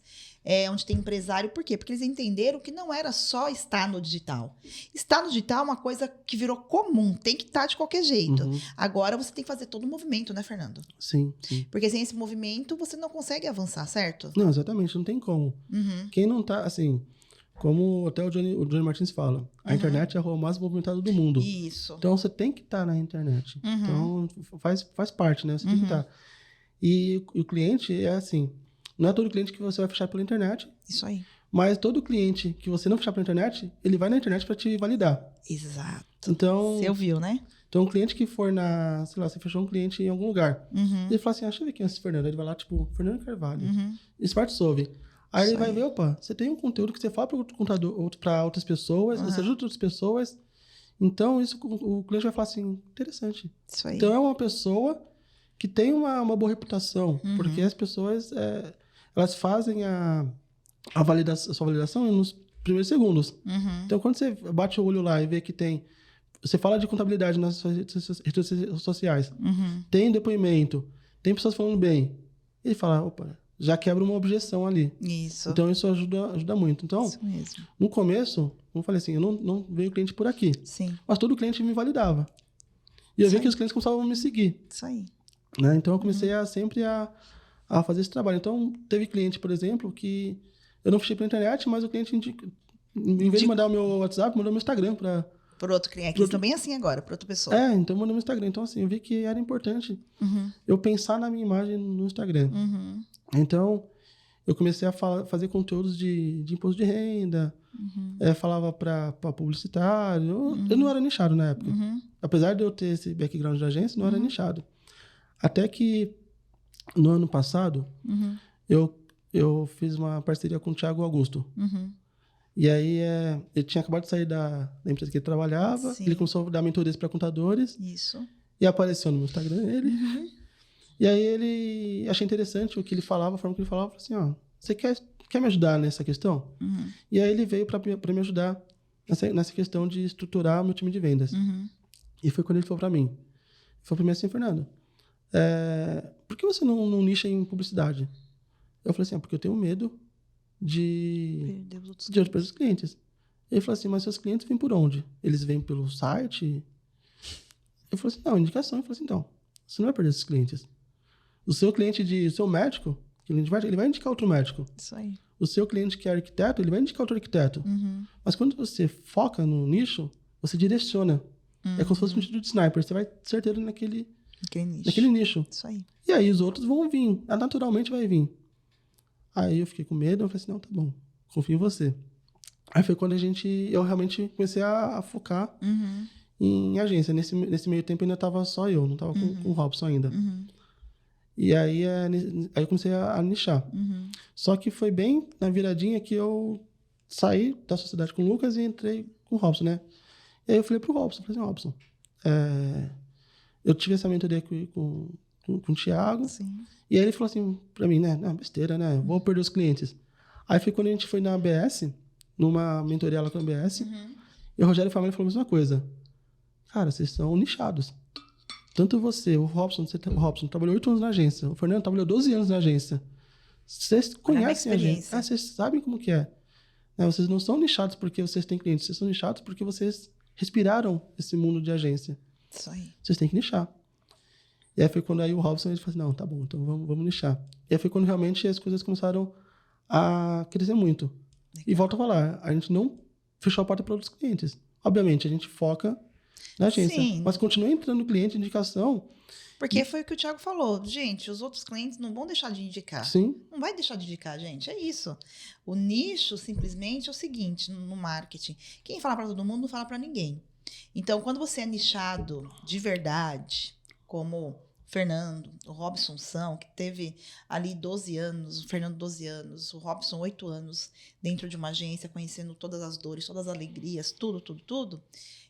onde tem empresário. Por quê? Porque eles entenderam que não era só estar no digital. Estar no digital é uma coisa que virou comum, tem que estar de qualquer jeito. Agora você tem que fazer todo o movimento, né, Fernando? Sim. Porque sem esse movimento você não consegue avançar, certo? Não, exatamente, não tem como. Quem não tá, assim, como até o Johnny Martins fala, a internet é a rua mais movimentada do mundo. Isso. Então você tem que estar na internet. Então faz parte, né? Você tem que estar. E o cliente é assim, não é todo cliente que você vai fechar pela internet. Isso aí. Mas todo cliente que você não fechar pela internet, ele vai na internet para te validar. Exato. Então, você ouviu, né? Então, um cliente que for sei lá, você fechou um cliente em algum lugar. Ele fala assim, deixa eu ver quem é esse Fernando. Ele vai lá, tipo, Fernando Carvalho. Smart Solve. Aí ele vai ver, opa, você tem um conteúdo que você fala para outras pessoas, você ajuda outras pessoas. Então, isso o cliente vai falar assim, interessante. Isso aí. Então, é uma pessoa que tem uma boa reputação. Porque as pessoas, elas fazem a sua validação nos primeiros segundos. Então, quando você bate o olho lá e vê que tem... Você fala de contabilidade nas suas redes sociais. Tem depoimento. Tem pessoas falando bem. Ele fala, opa, já quebra uma objeção ali. Isso. Então, isso ajuda muito. Então, isso mesmo. No começo, eu falei assim, eu não veio cliente por aqui. Sim. Mas todo cliente me validava. E eu vi que os clientes começavam a me seguir. Isso aí. Né? Então, eu comecei sempre a fazer esse trabalho. Então, teve cliente, por exemplo, que eu não fechei pela internet, mas o cliente, em vez de mandar o meu WhatsApp, mandou o meu Instagram para... Por outro cliente. Eles estão bem assim agora, para outra pessoa. Então mandou no Instagram. Então, assim, eu vi que era importante eu pensar na minha imagem no Instagram. Então, eu comecei a fazer conteúdos de imposto de renda, falava para publicitário. Eu não era nichado na época. Apesar de eu ter esse background de agência, não era nichado. Até que, no ano passado, eu fiz uma parceria com o Thiago Augusto. E aí, ele tinha acabado de sair da empresa que ele trabalhava. Sim. Ele começou a dar mentorias para contadores. Isso. E apareceu no meu Instagram ele. E aí, ele achei interessante o que ele falava, a forma que ele falava. Falei assim, você quer me ajudar nessa questão? E aí, ele veio para me ajudar nessa questão de estruturar o meu time de vendas. E foi quando ele falou para mim. Ele falou para mim assim, Fernando, por que você não nicha em publicidade? Eu falei assim, porque eu tenho medo de perder os clientes. Ele falou assim, mas seus clientes vêm por onde? Eles vêm pelo site? Eu falei assim, não, indicação. Eu falei assim, então, você não vai perder esses clientes. O seu cliente o seu médico, ele vai indicar outro médico. Isso aí. O seu cliente que é arquiteto, ele vai indicar outro arquiteto. Mas quando você foca no nicho, você direciona. É como se fosse um tiro de sniper. Você vai certeiro naquele nicho. Isso aí. E aí os outros vão vir. Naturalmente vai vir. Aí eu fiquei com medo, eu falei assim, não, tá bom, confio em você. Aí foi quando eu realmente comecei a focar em agência. Nesse meio tempo ainda tava só eu, não tava com o Robson ainda. E aí eu comecei a nichar. Só que foi bem na viradinha que eu saí da sociedade com o Lucas e entrei com o Robson, né? E aí eu falei pro Robson, Robson, eu tive essa mentoria com o Thiago. Sim. E aí ele falou assim pra mim, né? Não, besteira, né? Vou perder os clientes. Aí foi quando a gente foi na ABS, numa mentoria lá com a ABS, e o Rogério Família falou a mesma coisa. Cara, vocês são nichados. Tanto você, o Robson trabalhou 8 anos na agência. O Fernando trabalhou 12 anos na agência. Vocês conhecem a agência. Vocês sabem como que é. Vocês não são nichados porque vocês têm clientes. Vocês são nichados porque vocês respiraram esse mundo de agência. Isso aí. Vocês têm que nichar. E aí foi quando aí o Robson ele falou assim, não, tá bom, então vamos nichar. E aí foi quando realmente as coisas começaram a crescer muito. Legal. E volto a falar, a gente não fechou a porta para outros clientes. Obviamente, a gente foca na agência. Sim. Mas continua entrando cliente, indicação. Porque foi o que o Thiago falou. Gente, os outros clientes não vão deixar de indicar. Sim. Não vai deixar de indicar, gente. É isso. O nicho, simplesmente, é o seguinte, no marketing. Quem fala para todo mundo, não fala para ninguém. Então, quando você é nichado de verdade, como o Fernando, o Robson são, que teve ali 12 anos, o Fernando 12 anos, o Robson 8 anos dentro de uma agência, conhecendo todas as dores, todas as alegrias, tudo.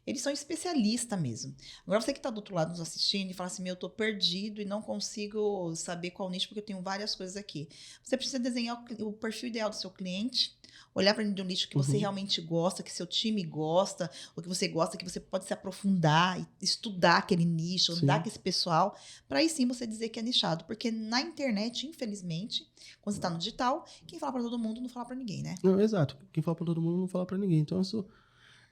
Eles são especialistas mesmo. Agora você que está do outro lado nos assistindo e fala assim, eu tô perdido e não consigo saber qual nicho porque eu tenho várias coisas aqui. Você precisa desenhar o perfil ideal do seu cliente, olhar para um nicho que você realmente gosta, que seu time gosta, ou que você gosta, que você pode se aprofundar, estudar aquele nicho, andar com esse pessoal, para aí sim você dizer que é nichado. Porque na internet, infelizmente, quando você está no digital, quem fala para todo mundo não fala para ninguém, né? Não, exato. Quem fala para todo mundo não fala para ninguém. Então, isso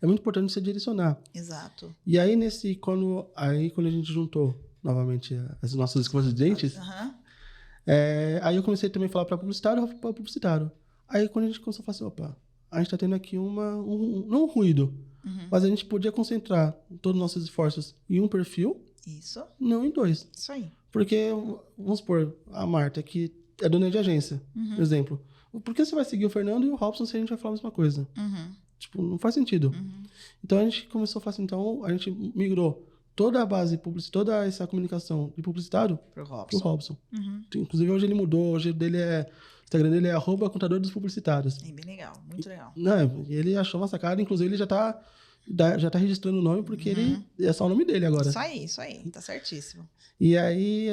é muito importante você direcionar. Exato. E aí, quando a gente juntou novamente as nossas escovas de dentes, aí eu comecei também a falar para publicitário. Aí quando a gente começou a falar assim, opa, a gente está tendo aqui não um ruído, mas a gente podia concentrar todos os nossos esforços em um perfil, isso, não em 2. Isso aí. Porque, vamos supor, a Marta, que é dona de agência, por exemplo. Por que você vai seguir o Fernando e o Robson se a gente vai falar a mesma coisa? Tipo, não faz sentido. Então a gente começou a falar assim, então a gente migrou toda a base, toda essa comunicação de publicitário pro Robson. Inclusive hoje ele mudou, hoje o Instagram dele é @contador dos publicitários. É bem legal, muito legal. Não, ele achou uma sacada, inclusive ele já tá registrando o nome, porque ele é só o nome dele agora. Isso aí, tá certíssimo. E aí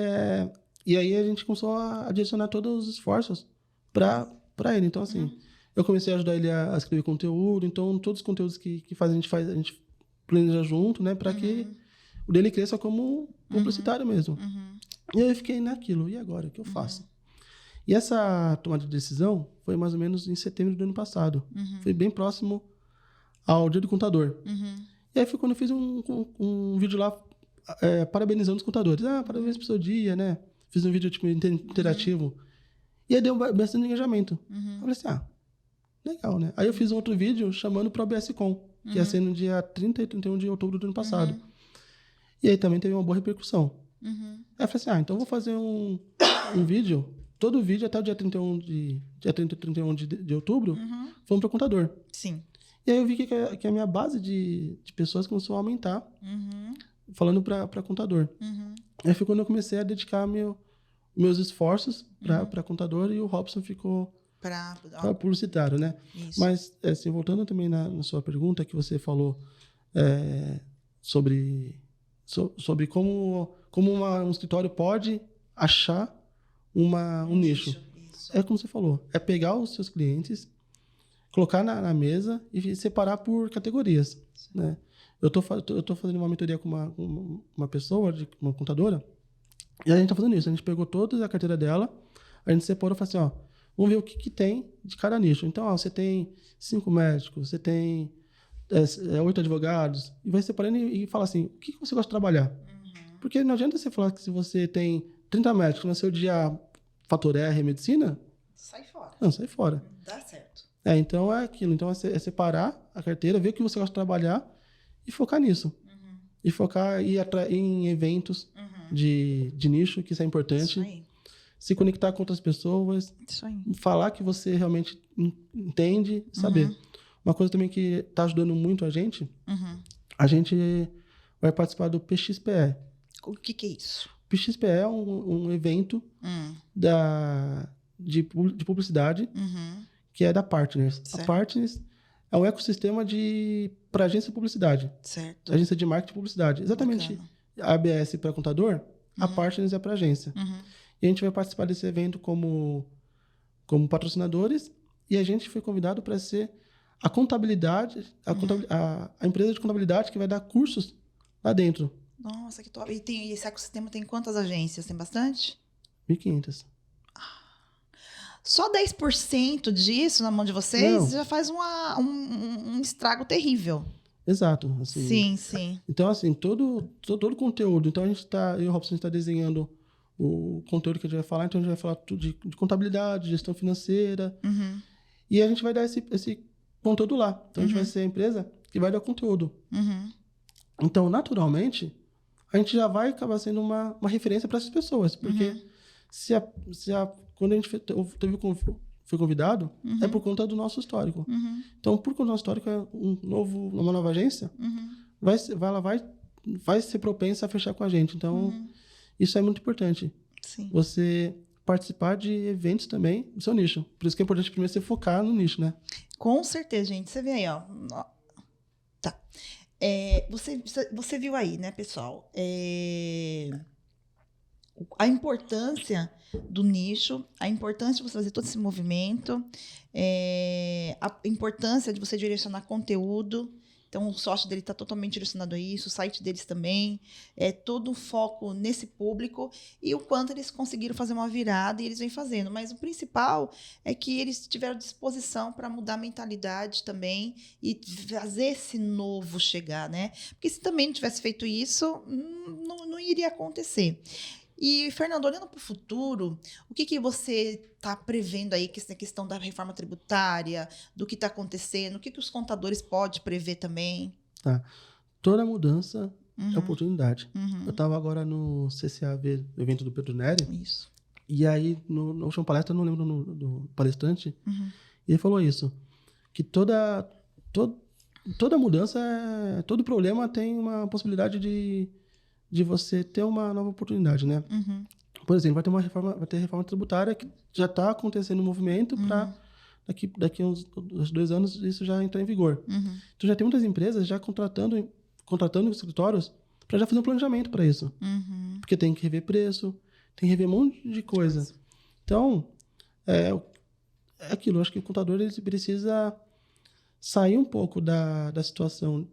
a gente começou a direcionar todos os esforços para ele. Então, assim, eu comecei a ajudar ele a escrever conteúdo, então todos os conteúdos que a gente planeja junto, né, para que o dele cresça como publicitário mesmo. E aí eu fiquei naquilo, e agora, o que eu faço? E essa tomada de decisão foi mais ou menos em setembro do ano passado. Foi bem próximo ao Dia do Contador. E aí foi quando eu fiz um vídeo lá parabenizando os contadores. Parabéns pro seu dia, né? Fiz um vídeo tipo interativo. E aí deu bastante engajamento. Eu falei assim, legal, né? Aí eu fiz um outro vídeo chamando pro ABS-Com, que ia ser no dia 30 e 31 de outubro do ano passado. E aí também teve uma boa repercussão. Aí eu falei assim, então eu vou fazer um vídeo, todo vídeo até o dia 30 e 31 de outubro, vamos para o contador. Sim. E aí eu vi que a minha base de pessoas começou a aumentar, falando para contador. Aí foi quando eu comecei a dedicar meus esforços para contador e o Robson ficou para publicitário, né? Isso. Mas, assim, voltando também na sua pergunta que você falou sobre como um escritório pode achar um nicho. Isso. É como você falou, é pegar os seus clientes, colocar na mesa e separar por categorias, né? Eu tô fazendo uma mentoria com uma pessoa, uma contadora, e a gente tá fazendo isso. A gente pegou toda a carteira dela, a gente separou e falou assim, vamos ver o que tem de cada nicho. Então, você tem 5 médicos, você tem 8 advogados, e vai separando e fala assim, o que você gosta de trabalhar? Porque não adianta você falar que se você tem 30 médicos, no seu dia fator R, medicina... Sai fora. Não, sai fora. Dá certo. Então é aquilo. Então é separar a carteira, ver o que você gosta de trabalhar e focar nisso. E focar em eventos de nicho, que isso é importante. Isso aí. Se conectar com outras pessoas. Isso aí. Falar que você realmente entende, saber. Uma coisa também que está ajudando muito a gente vai participar do PXPE. O que é isso? O PXPE é um evento de publicidade que é da Partners. Certo. A Partners é um ecossistema para agência de publicidade. Certo. Agência de marketing e publicidade. Exatamente. Bacana. A ABS para contador, a Partners é para agência. E a gente vai participar desse evento como patrocinadores, e a gente foi convidado para ser a contabilidade, a empresa de contabilidade que vai dar cursos lá dentro. Nossa, que top. E esse ecossistema tem quantas agências? Tem bastante? 1.500. Só 10% disso na mão de vocês Não. já faz um estrago terrível. Exato. Assim. Sim. Então, assim, todo o conteúdo. Então, eu e o Robson, a gente está desenhando o conteúdo que a gente vai falar. Então, a gente vai falar tudo de contabilidade, gestão financeira. E a gente vai dar esse conteúdo lá. Então, a gente vai ser a empresa que vai dar conteúdo. Então, naturalmente, a gente já vai acabar sendo uma referência para essas pessoas. Porque quando a gente foi convidado, é por conta do nosso histórico. Então, por conta do nosso histórico, uma nova agência vai ser propensa a fechar com a gente. Então, isso é muito importante. Sim. Você participar de eventos também do seu nicho. Por isso que é importante primeiro você focar no nicho, né? Com certeza, gente. Você vê aí, ó. Tá. Você viu aí, né, pessoal? A importância do nicho, a importância de você fazer todo esse movimento, a importância de você direcionar conteúdo. Então, o sócio dele está totalmente direcionado a isso, o site deles também, todo um foco nesse público e o quanto eles conseguiram fazer uma virada e eles vêm fazendo. Mas o principal é que eles tiveram disposição para mudar a mentalidade também e fazer esse novo chegar, né? Porque se também não tivesse feito isso, não iria acontecer. E, Fernando, olhando para o futuro, o que você está prevendo aí, que essa questão da reforma tributária, do que está acontecendo, o que os contadores podem prever também? Tá. Toda mudança é oportunidade. Eu estava agora no CCAV, no evento do Pedro Neri. Isso. E aí, na última palestra, eu não lembro do palestrante, e ele falou isso, que toda mudança, todo problema tem uma possibilidade de você ter uma nova oportunidade, né? Por exemplo, vai ter reforma tributária que já está acontecendo no movimento para daqui uns 2 anos isso já entrar em vigor. Então já tem muitas empresas já contratando escritórios para já fazer um planejamento para isso. Porque tem que rever preço, tem que rever um monte de coisa. Então, é aquilo. Eu acho que o contador ele precisa sair um pouco da situação,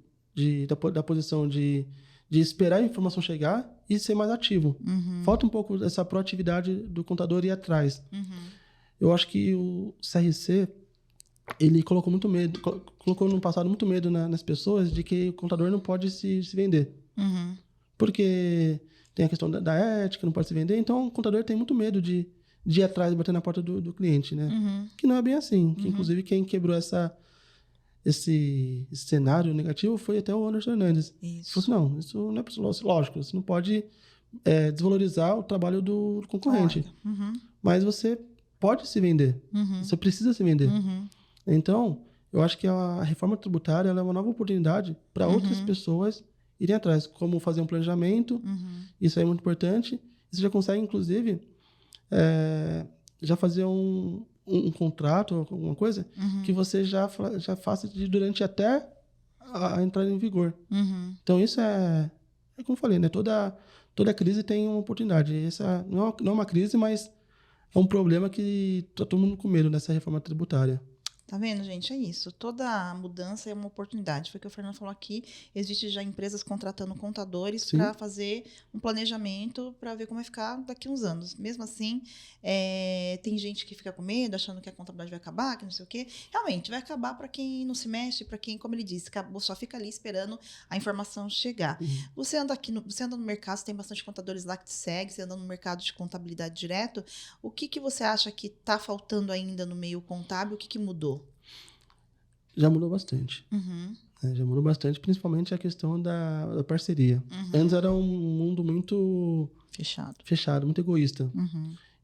da posição de esperar a informação chegar e ser mais ativo. Falta um pouco dessa proatividade do contador ir atrás. Eu acho que o CRC, ele colocou muito medo, colocou no passado muito medo nas pessoas de que o contador não pode se vender. Porque tem a questão da ética, não pode se vender. Então, o contador tem muito medo de ir atrás e bater na porta do cliente, né? Que não é bem assim. Que, inclusive, quem quebrou esse cenário negativo foi até o Anderson Hernandes. Isso. Falou assim, não, isso não é lógico, você não pode desvalorizar o trabalho do concorrente. Mas você pode se vender, você precisa se vender. Então, eu acho que a reforma tributária ela é uma nova oportunidade para outras pessoas irem atrás, como fazer um planejamento, isso é muito importante. Você já consegue, inclusive, já fazer um contrato, alguma coisa, que você já faça durante até a entrada em vigor. Então, isso é como eu falei, né? Toda crise tem uma oportunidade. Essa não é uma crise, mas é um problema que está todo mundo com medo nessa reforma tributária. Tá vendo, gente? É isso. Toda mudança é uma oportunidade. Foi o que o Fernando falou aqui. Existe já empresas contratando contadores para fazer um planejamento para ver como vai ficar daqui a uns anos. Mesmo assim, tem gente que fica com medo, achando que a contabilidade vai acabar, que não sei o quê. Realmente, vai acabar para quem não se mexe, para quem, como ele disse, só fica ali esperando a informação chegar. Você anda no mercado, você tem bastante contadores lá que te seguem, você anda no mercado de contabilidade direto. O que você acha que está faltando ainda no meio contábil? O que mudou? Já mudou bastante. Já mudou bastante, principalmente a questão da parceria. Antes era um mundo muito fechado, muito egoísta.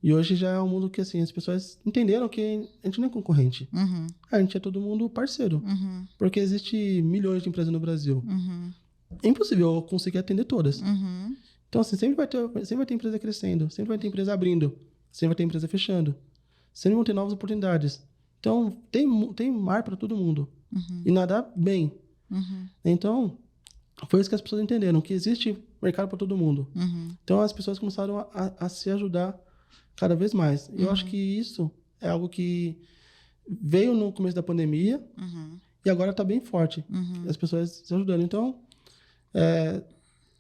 E hoje já é um mundo que, assim, as pessoas entenderam que a gente não é concorrente. A gente é todo mundo parceiro. Porque existe milhões de empresas no Brasil. É impossível eu conseguir atender todas. Então, assim, sempre vai ter empresa crescendo, sempre vai ter empresa abrindo, sempre vai ter empresa fechando, sempre vão ter novas oportunidades. Então, tem mar para todo mundo. E nadar bem. Então, foi isso que as pessoas entenderam, que existe mercado para todo mundo. Então, as pessoas começaram a se ajudar cada vez mais. Eu acho que isso é algo que veio no começo da pandemia e agora está bem forte. As pessoas se ajudando. Então,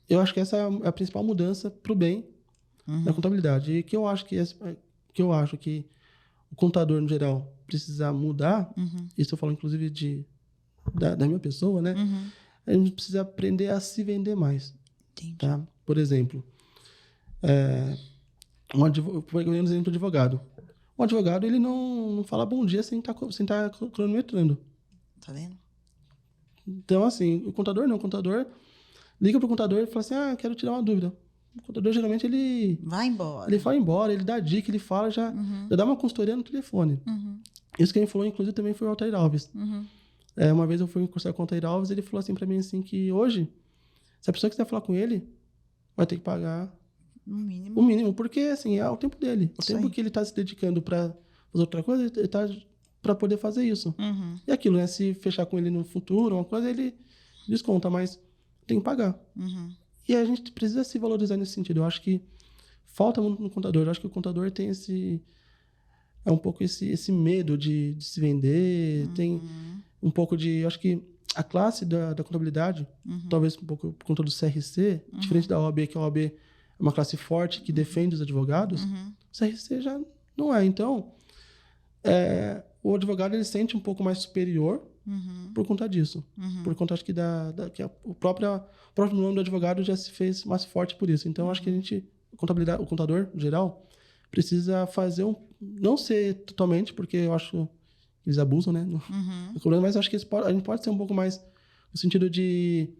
eu acho que essa é a principal mudança para o bem na contabilidade. E que eu acho que o contador, no geral, precisa mudar, isso eu falo inclusive da minha pessoa, né? A gente precisa aprender a se vender mais. Tá? Por exemplo, um exemplo de advogado. Um advogado, ele não fala bom dia sem estar cronometrando. Tá vendo? Então, assim, o contador não. O contador liga pro contador e fala assim, quero tirar uma dúvida. O contador, geralmente, ele... vai embora. Ele vai embora, ele dá dica, ele fala, já dá uma consultoria no telefone. Isso quem falou, inclusive, também foi o Altair Alves. Uma vez eu fui conversar com o Altair Alves, ele falou assim pra mim, assim, que hoje, se a pessoa quiser falar com ele, vai ter que pagar o mínimo, porque, assim, é o tempo dele. O tempo que ele tá se dedicando pra fazer outra coisa, ele tá pra poder fazer isso. E aquilo, né? Se fechar com ele no futuro, uma coisa, ele desconta, mas tem que pagar. E a gente precisa se valorizar nesse sentido. Eu acho que falta muito no contador. Eu acho que o contador tem um pouco esse medo de se vender, tem um pouco de... Eu acho que a classe da contabilidade, talvez um pouco por conta do CRC, diferente da OAB, que a OAB é uma classe forte que defende os advogados, o CRC já não é. Então, o advogado ele sente um pouco mais superior por conta disso. Por conta, acho que, que o próprio nome do advogado já se fez mais forte por isso. Então, acho que o contador, em geral, precisa fazer não ser totalmente, porque eu acho que eles abusam, né? Mas acho que a gente pode ser um pouco mais no sentido de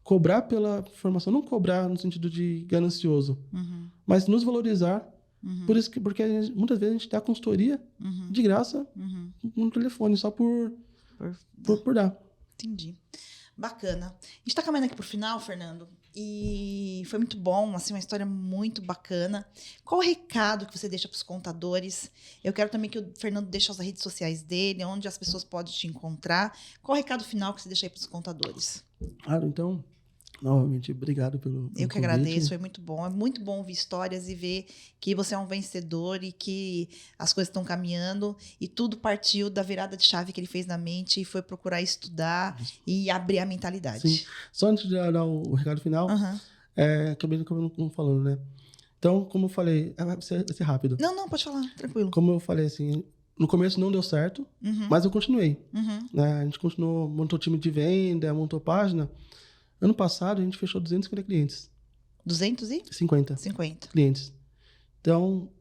cobrar pela formação, não cobrar no sentido de ganancioso, mas nos valorizar. Por isso porque muitas vezes a gente dá consultoria de graça no telefone, só por dar. Entendi. Bacana. A gente tá caminhando aqui pro final, Fernando, e foi muito bom, assim, uma história muito bacana. Qual o recado que você deixa pros contadores? Eu quero também que o Fernando deixe as redes sociais dele, onde as pessoas podem te encontrar. Qual o recado final que você deixa aí pros contadores? Claro, então... Novamente, obrigado pelo Eu que convite. agradeço, foi muito bom. É muito bom ouvir histórias e ver que você é um vencedor e que as coisas estão caminhando e tudo partiu da virada de chave que ele fez na mente e foi procurar estudar e abrir a mentalidade. Sim. Só antes de dar o recado final, acabei não falando, né? Então, como eu falei, vai ser rápido. Não, pode falar, tranquilo. Como eu falei, assim, no começo não deu certo, mas eu continuei. Né? A gente continuou, montou time de venda, montou página. Ano passado, a gente fechou 250 clientes. 250 clientes. Então,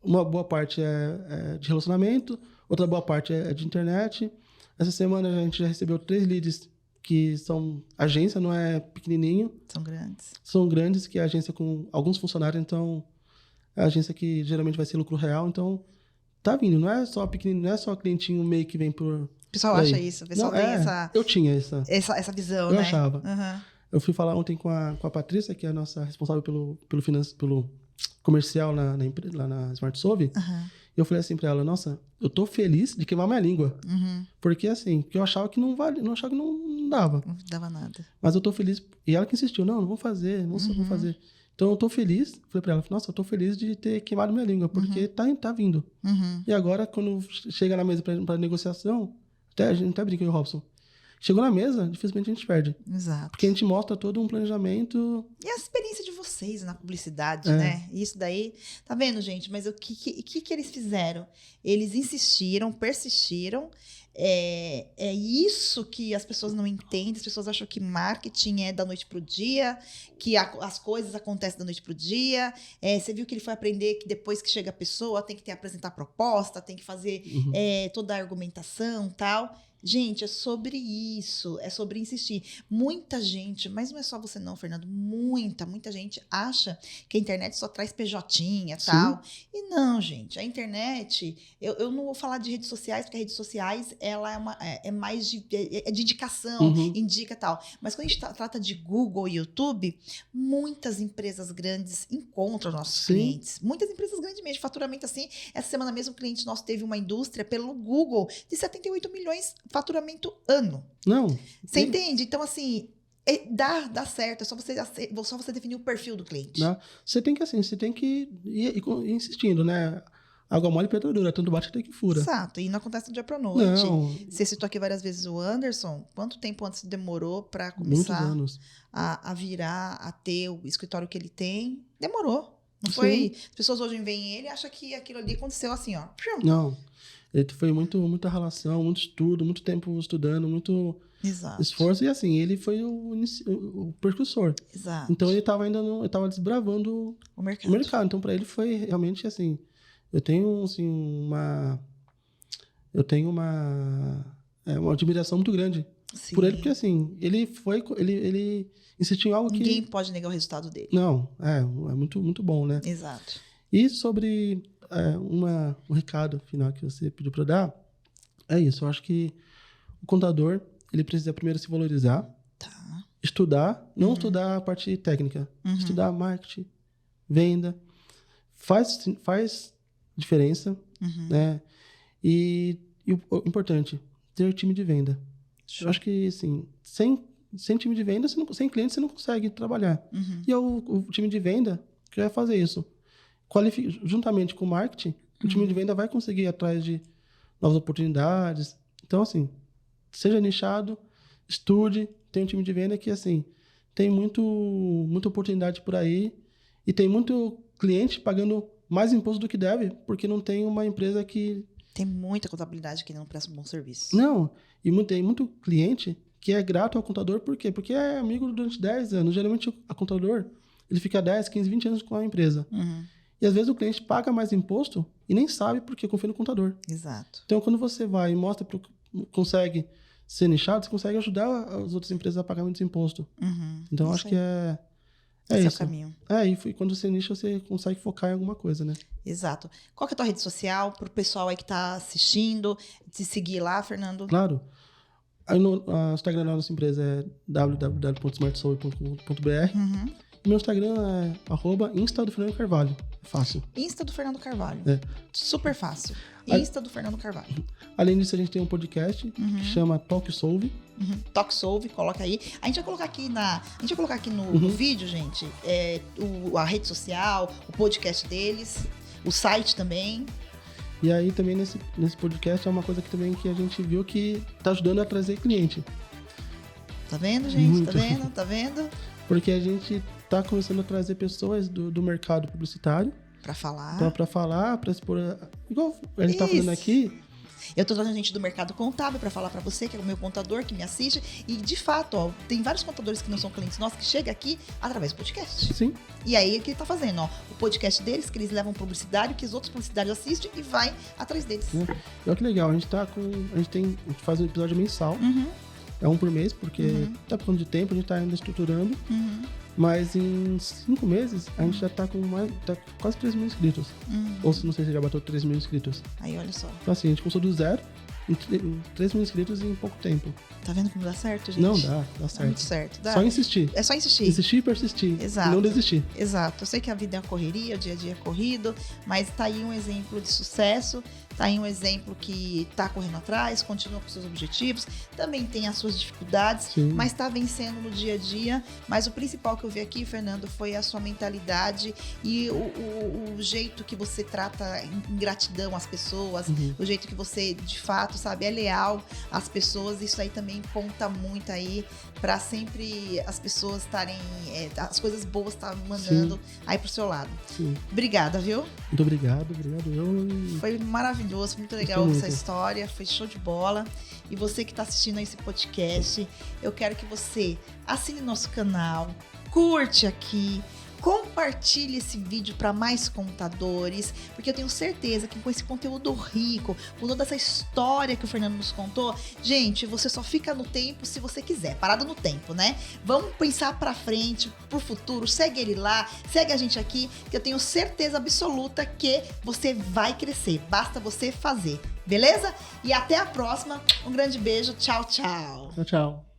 uma boa parte é de relacionamento, outra boa parte é de internet. Essa semana, a gente já recebeu 3 leads que são agência, não é pequenininho. São grandes, que é agência com alguns funcionários. Então, é a agência que geralmente vai ser lucro real. Então, tá vindo. Não é só pequenininho, não é só clientinho meio que vem por... O pessoal acha isso, o pessoal tem essa... Eu tinha essa visão, eu né? Eu achava. Eu fui falar ontem com a Patrícia, que é a nossa responsável pelo comercial lá na Smart Solve. E eu falei assim pra ela, nossa, eu tô feliz de queimar minha língua. Porque assim, eu achava que não achava que não dava. Não dava nada. Mas eu tô feliz. E ela que insistiu, não vamos fazer, vamos fazer. Então eu tô feliz, falei pra ela, nossa, eu tô feliz de ter queimado minha língua, porque tá vindo. E agora, quando chega na mesa pra negociação, a gente até brinca com o Robson. Chegou na mesa, dificilmente a gente perde. Exato. Porque a gente mostra todo um planejamento. E a experiência de vocês na publicidade, né? Isso daí, tá vendo, gente? Mas o que eles fizeram? Eles insistiram, persistiram. É isso que as pessoas não entendem. As pessoas acham que marketing é da noite pro dia, que as coisas acontecem da noite pro dia. Você viu que ele foi aprender que depois que chega a pessoa tem que apresentar proposta, tem que fazer toda a argumentação e tal. Gente, é sobre isso, é sobre insistir. Muita gente, mas não é só você não, Fernando, muita gente acha que a internet só traz PJ e tal. E não, gente, a internet, eu não vou falar de redes sociais, porque as redes sociais, ela é mais de indicação, indica tal. Mas quando a gente trata de Google e YouTube, muitas empresas grandes encontram nossos clientes. Muitas empresas grandes mesmo, de faturamento assim. Essa semana mesmo, um cliente nosso teve uma indústria pelo Google de 78 milhões faturamento ano. Não. Você entende? Então, assim, dá certo. É só você definir o perfil do cliente. Você tem que ir insistindo, né? Água mole, pedra dura, tanto bate até que fura. Exato, e não acontece do dia pra noite. Não. Você citou aqui várias vezes o Anderson. Quanto tempo antes demorou pra começar a virar, a ter o escritório que ele tem? Demorou. Não foi... As pessoas hoje veem ele e acham que aquilo ali aconteceu assim, ó. Não. Ele foi muita relação, muito estudo, muito tempo estudando, muito esforço. E assim, ele foi o precursor. Exato. Então ele estava desbravando o mercado. Então para ele foi realmente assim, eu tenho assim uma admiração muito grande por ele, porque assim, ele insistiu em algo que... Ninguém pode negar o resultado dele. Não, é muito bom, né? Exato. E sobre um recado final que você pediu para eu dar, é isso. Eu acho que o contador, ele precisa primeiro se valorizar, estudar, não estudar a parte técnica, estudar marketing, venda, faz diferença, né? E o importante, ter time de venda. Eu acho que, assim, sem time de venda, sem cliente, você não consegue trabalhar. E o time de venda que vai fazer isso. Juntamente com o marketing, o time de venda vai conseguir ir atrás de novas oportunidades. Então, assim, seja nichado, estude, tem um time de venda que, assim, tem muita oportunidade por aí e tem muito cliente pagando mais imposto do que deve, porque não tem uma empresa que... Tem muita contabilidade que não presta um bom serviço. Não, e tem muito cliente que é grato ao contador, por quê? Porque é amigo durante 10 anos. Geralmente, o contador, ele fica 10, 15, 20 anos com a empresa. E às vezes o cliente paga mais imposto e nem sabe porque confia no contador. Exato. Então, quando você vai e mostra, consegue ser nichado, você consegue ajudar as outras empresas a pagar menos imposto. Então, acho que é esse isso. É o caminho. E quando você nicha, você consegue focar em alguma coisa, né? Exato. Qual que é a tua rede social pro pessoal aí que tá assistindo, te seguir lá, Fernando? Claro. Aí o Instagram da nossa empresa é www.smartsoul.com.br. Meu Instagram é @Insta do Fernando Carvalho. É fácil. Insta do Fernando Carvalho. Super fácil. Insta do Fernando Carvalho. Além disso, a gente tem um podcast que chama Talk Solve. Talk Solve, coloca aí. A gente vai colocar aqui no vídeo, gente, a rede social, o podcast deles, o site também. E aí também nesse podcast é uma coisa que a gente viu que tá ajudando a trazer cliente. Tá vendo, gente? Muito. Tá vendo? Porque a gente tá começando a trazer pessoas do mercado publicitário. Pra falar. Então, pra falar, pra expor... Igual a gente tá falando aqui... Eu tô trazendo gente do mercado contábil para falar para você, que é o meu contador, que me assiste. E, de fato, ó, tem vários contadores que não são clientes nossos que chegam aqui através do podcast. Sim. E aí, o que ele tá fazendo? Ó, o podcast deles, que eles levam publicidade, que os outros publicitários assistem e vai atrás deles. Olha que legal, a gente faz um episódio mensal. É um por mês, porque tá por conta de tempo, a gente tá ainda estruturando. Mas em 5 meses, a gente já tá com quase 3 mil inscritos. Ou não sei se já bateu 3 mil inscritos. Aí, olha só. Então assim, a gente começou do zero, em 3 mil inscritos em pouco tempo. Tá vendo como dá certo, gente? Não, dá certo. Dá muito certo. Dá. Só insistir. É só insistir. Insistir e persistir. Exato. E não desistir. Exato. Eu sei que a vida é uma correria, o dia a dia é corrido, mas tá aí um exemplo de sucesso, tá aí um exemplo que tá correndo atrás, continua com seus objetivos, também tem as suas dificuldades, mas tá vencendo no dia a dia. Mas o principal que eu vi aqui, Fernando, foi a sua mentalidade e o jeito que você trata em gratidão as pessoas, o jeito que você, de fato, sabe, é leal às pessoas. Isso aí também conta muito aí pra sempre as pessoas estarem, as coisas boas estar mandando aí pro seu lado. Obrigada, viu? Muito obrigado. Foi maravilhoso, muito legal essa história, foi show de bola. E você que está assistindo a esse podcast, eu quero que você assine nosso canal, curte aqui, compartilhe compartilhe esse vídeo para mais contadores, porque eu tenho certeza que com esse conteúdo rico, com toda essa história que o Fernando nos contou, gente, você só fica no tempo se você quiser, parado no tempo, né? Vamos pensar para frente, pro futuro, segue ele lá, segue a gente aqui, que eu tenho certeza absoluta que você vai crescer, basta você fazer, beleza? E até a próxima, um grande beijo, tchau, tchau. Tchau, tchau.